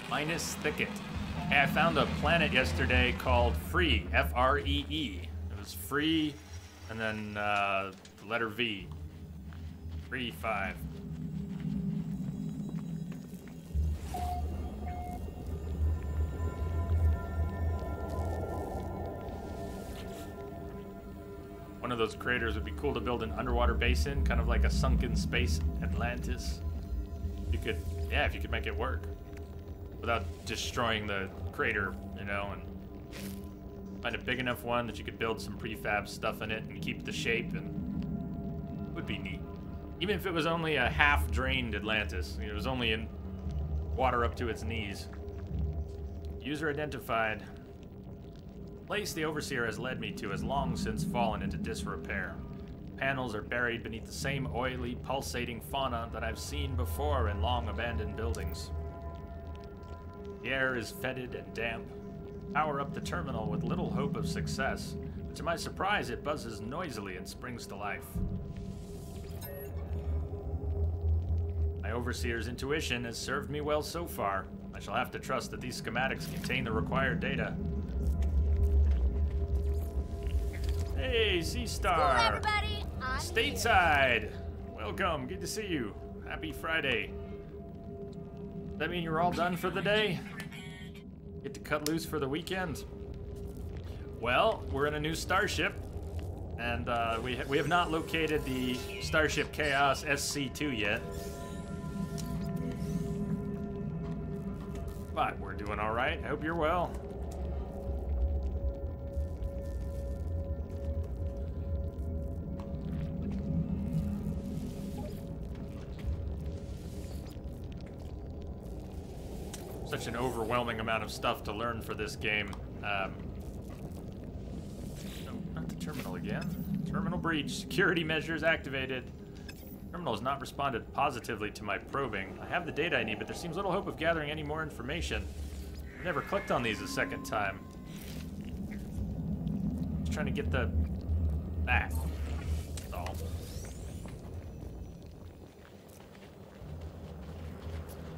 Minus Thicket. Hey, I found a planet yesterday called Free, F-R-E-E. It was free, and then the letter V. Free 5. One of those craters would be cool to build an underwater base in, kind of like a sunken space Atlantis. You could, yeah, if you could make it work. Without destroying the crater, you know, and find a big enough one that you could build some prefab stuff in it and keep the shape, and it would be neat. Even if it was only a half-drained Atlantis, it was only in water up to its knees. User identified. The place the Overseer has led me to has long since fallen into disrepair. Panels are buried beneath the same oily, pulsating fauna that I've seen before in long-abandoned buildings. The air is fetid and damp. Power up the terminal with little hope of success, but to my surprise it buzzes noisily and springs to life. My Overseer's intuition has served me well so far. I shall have to trust that these schematics contain the required data. Hey, Seastar! Hello, everybody! I'm Stateside! Welcome, good to see you. Happy Friday. Does that mean you're all done for the day? Get to cut loose for the weekend? Well, we're in a new starship, and we have not located the Starship Chaos SC2 yet. But we're doing all right. I hope you're well. Such an overwhelming amount of stuff to learn for this game. No, not the terminal again. Terminal breach. Security measures activated. Terminal has not responded positively to my probing. I have the data I need, but there seems little hope of gathering any more information. I've never clicked on these a second time. Just trying to get the... that. That's all.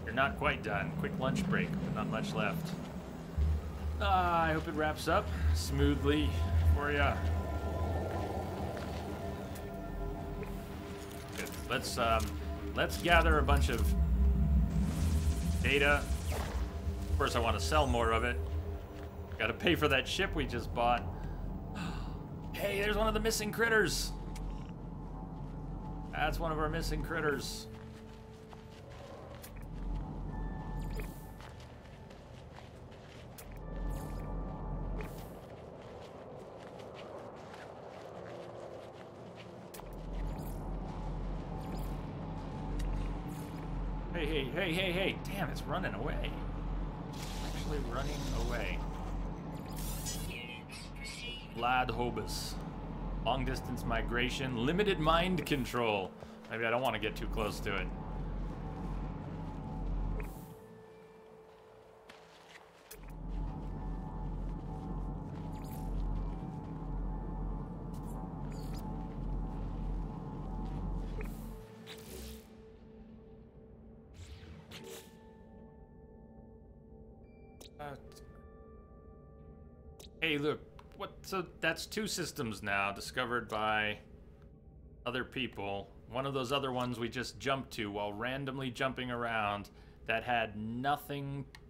You're not quite done. Quick lunch break, but not much left. I hope it wraps up smoothly for ya. Good. Let's gather a bunch of data. Of course, I want to sell more of it. Got to pay for that ship we just bought. Hey, there's one of the missing critters. That's one of our missing critters. Hey. Damn, it's running away. Actually running away. Lad Hobus. Long distance migration, limited mind control. Maybe I don't want to get too close to it. Hey, look. What? So that's 2 systems now discovered by other people. One of those other ones we just jumped to while randomly jumping around that had nothing to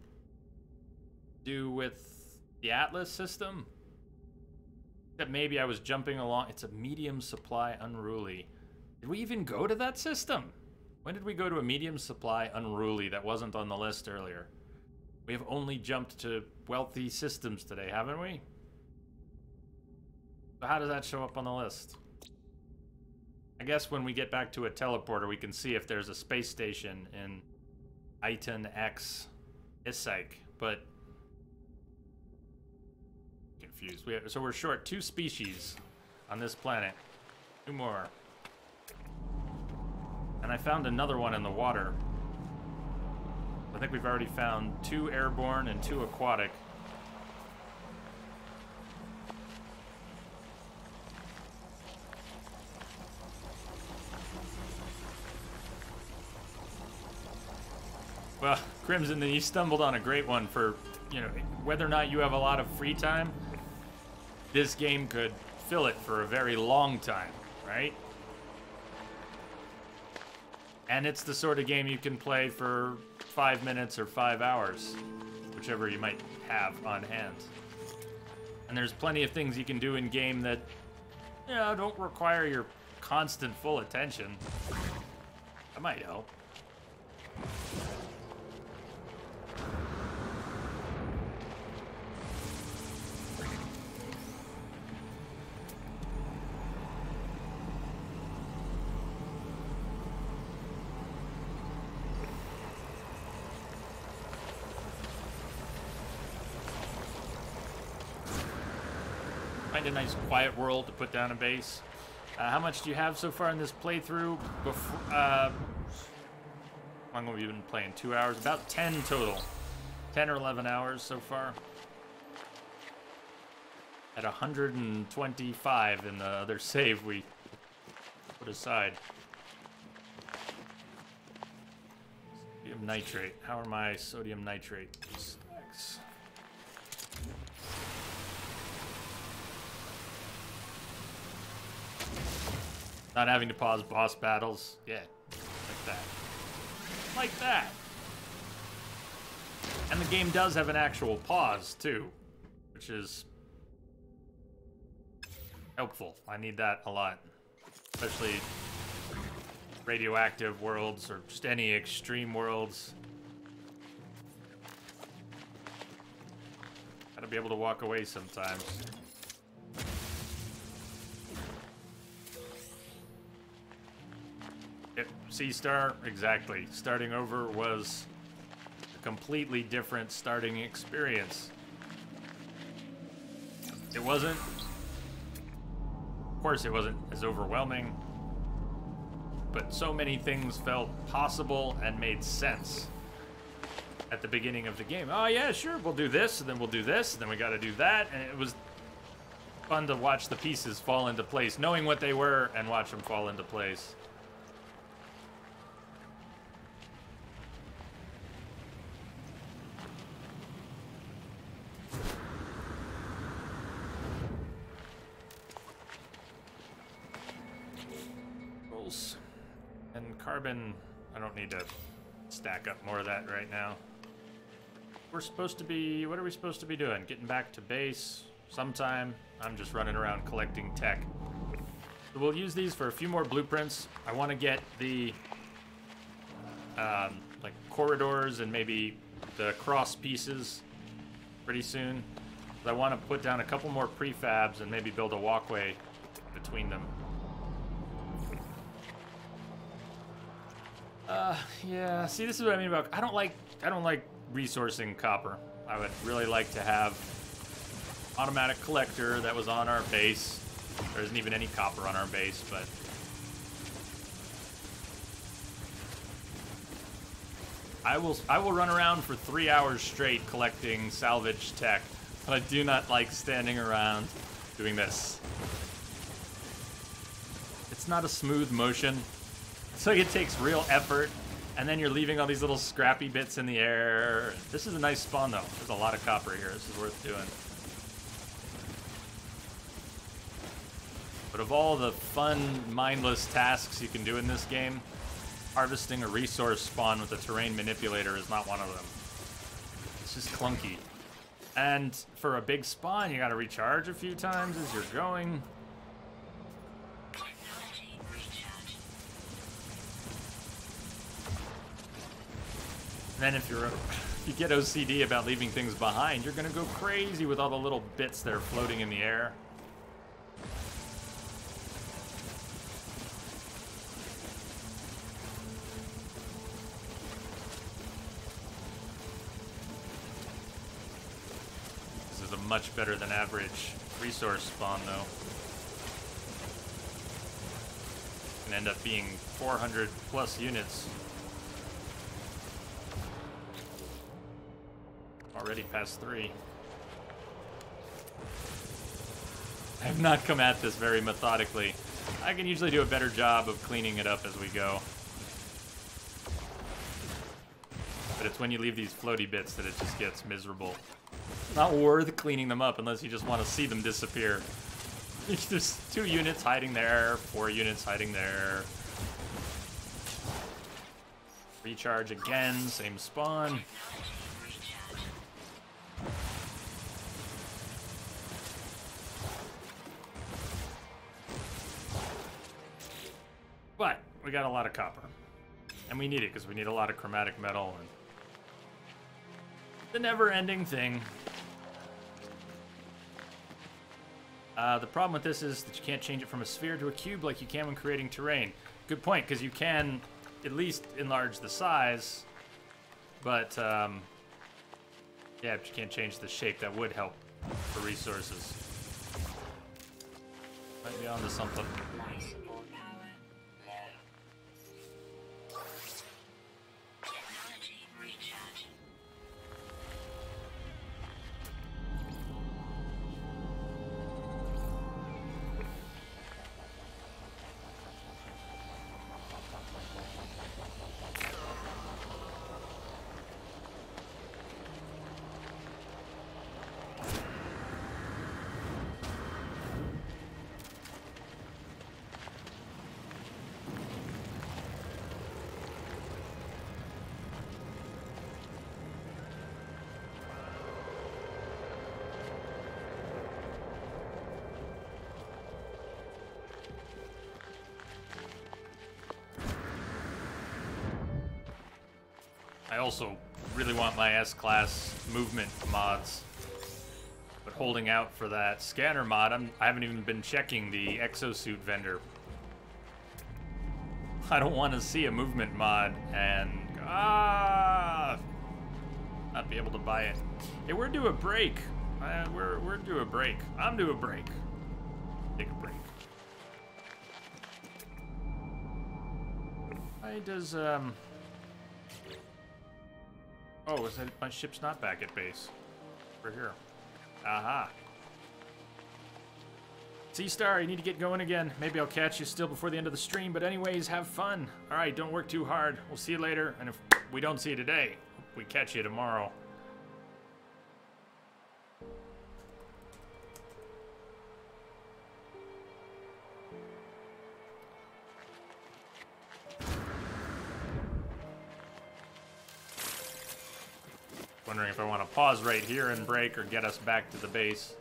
do with the Atlas system. Except maybe I was jumping along. It's a medium supply unruly. Did we even go to that system? When did we go to a medium supply unruly that wasn't on the list earlier? We have only jumped to wealthy systems today, haven't we? So how does that show up on the list? I guess when we get back to a teleporter, we can see if there's a space station in Iton X Isike, but confused. So we're short 2 species on this planet. 2 more. And I found another one in the water. I think we've already found 2 airborne and 2 aquatic. Well, Crimson, you stumbled on a great one for, you know, whether or not you have a lot of free time, this game could fill it for a very long time, right? And it's the sort of game you can play for 5 minutes or 5 hours, whichever you might have on hand. And there's plenty of things you can do in game that, you know, don't require your constant full attention. That might help. Find a nice quiet world to put down a base. How much do you have so far in this playthrough? Before, how long have you been playing? 2 hours? About 10 total. 10 or 11 hours so far. At 125 in the other save we put aside. Sodium nitrate. How are my sodium nitrate stacks? Not having to pause boss battles. Yeah, like that. Like that. And the game does have an actual pause, too, which is helpful. I need that a lot. Especially radioactive worlds or just any extreme worlds. Gotta be able to walk away sometimes. Yep, C-Star, exactly. Starting over was a completely different starting experience. It wasn't, of course it wasn't as overwhelming, but so many things felt possible and made sense at the beginning of the game. Oh yeah, sure, we'll do this, and then we'll do this, and then we gotta do that, and it was fun to watch the pieces fall into place, knowing what they were and watch them fall into place. And carbon, I don't need to stack up more of that right now. We're supposed to be, what are we supposed to be doing? Getting back to base sometime. I'm just running around collecting tech. So we'll use these for a few more blueprints. I want to get the like corridors and maybe the cross pieces pretty soon. I want to put down a couple more prefabs and maybe build a walkway between them. Yeah. See, this is what I mean about I don't like resourcing copper. I would really like to have automatic collector that was on our base. There isn't even any copper on our base, but I will run around for 3 hours straight collecting salvage tech, but I do not like standing around doing this. It's not a smooth motion. So it takes real effort, and then you're leaving all these little scrappy bits in the air. This is a nice spawn, though. There's a lot of copper here. This is worth doing. But of all the fun, mindless tasks you can do in this game, harvesting a resource spawn with a terrain manipulator is not one of them. It's just clunky. And for a big spawn, you gotta recharge a few times as you're going. And then if you get OCD about leaving things behind, you're gonna go crazy with all the little bits that are floating in the air. This is a much better than average resource spawn, though. Can end up being 400 plus units. Already past 3. I have not come at this very methodically. I can usually do a better job of cleaning it up as we go. But it's when you leave these floaty bits that it just gets miserable. It's not worth cleaning them up unless you just want to see them disappear. There's 2 units hiding there, 4 units hiding there. Recharge again, same spawn. But we got a lot of copper, and we need it because we need a lot of chromatic metal and the never-ending thing. The problem with this is that you can't change it from a sphere to a cube like you can when creating terrain. Good point, because you can at least enlarge the size, but yeah, but you can't change the shape. That would help for resources. Might be onto something. I also really want my S-Class movement mods, but holding out for that scanner mod. I haven't even been checking the exosuit vendor. I don't want to see a movement mod and not be able to buy it. Hey, we're due a break. We're due a break. I'm due a break. Take a break. Why does Oh, is that my ship's not back at base? We're here. Aha. Seastar, you need to get going again. Maybe I'll catch you still before the end of the stream, but anyways, have fun. Alright, don't work too hard. We'll see you later, and if we don't see you today, we catch you tomorrow. Wondering if I want to pause right here and break or get us back to the base.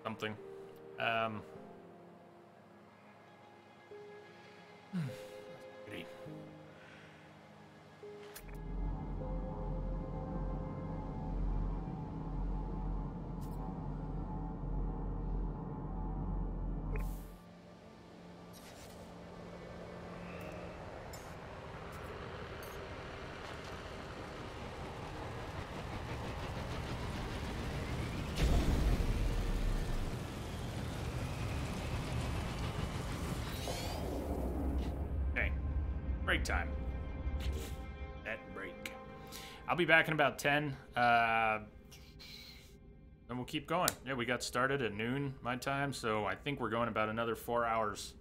Something. Break time. At break. I'll be back in about 10. And we'll keep going. Yeah, we got started at noon my time, so I think we're going about another 4 hours.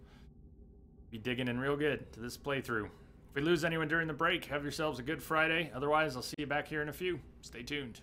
Be digging in real good to this playthrough. If we lose anyone during the break, have yourselves a good Friday. Otherwise, I'll see you back here in a few. Stay tuned.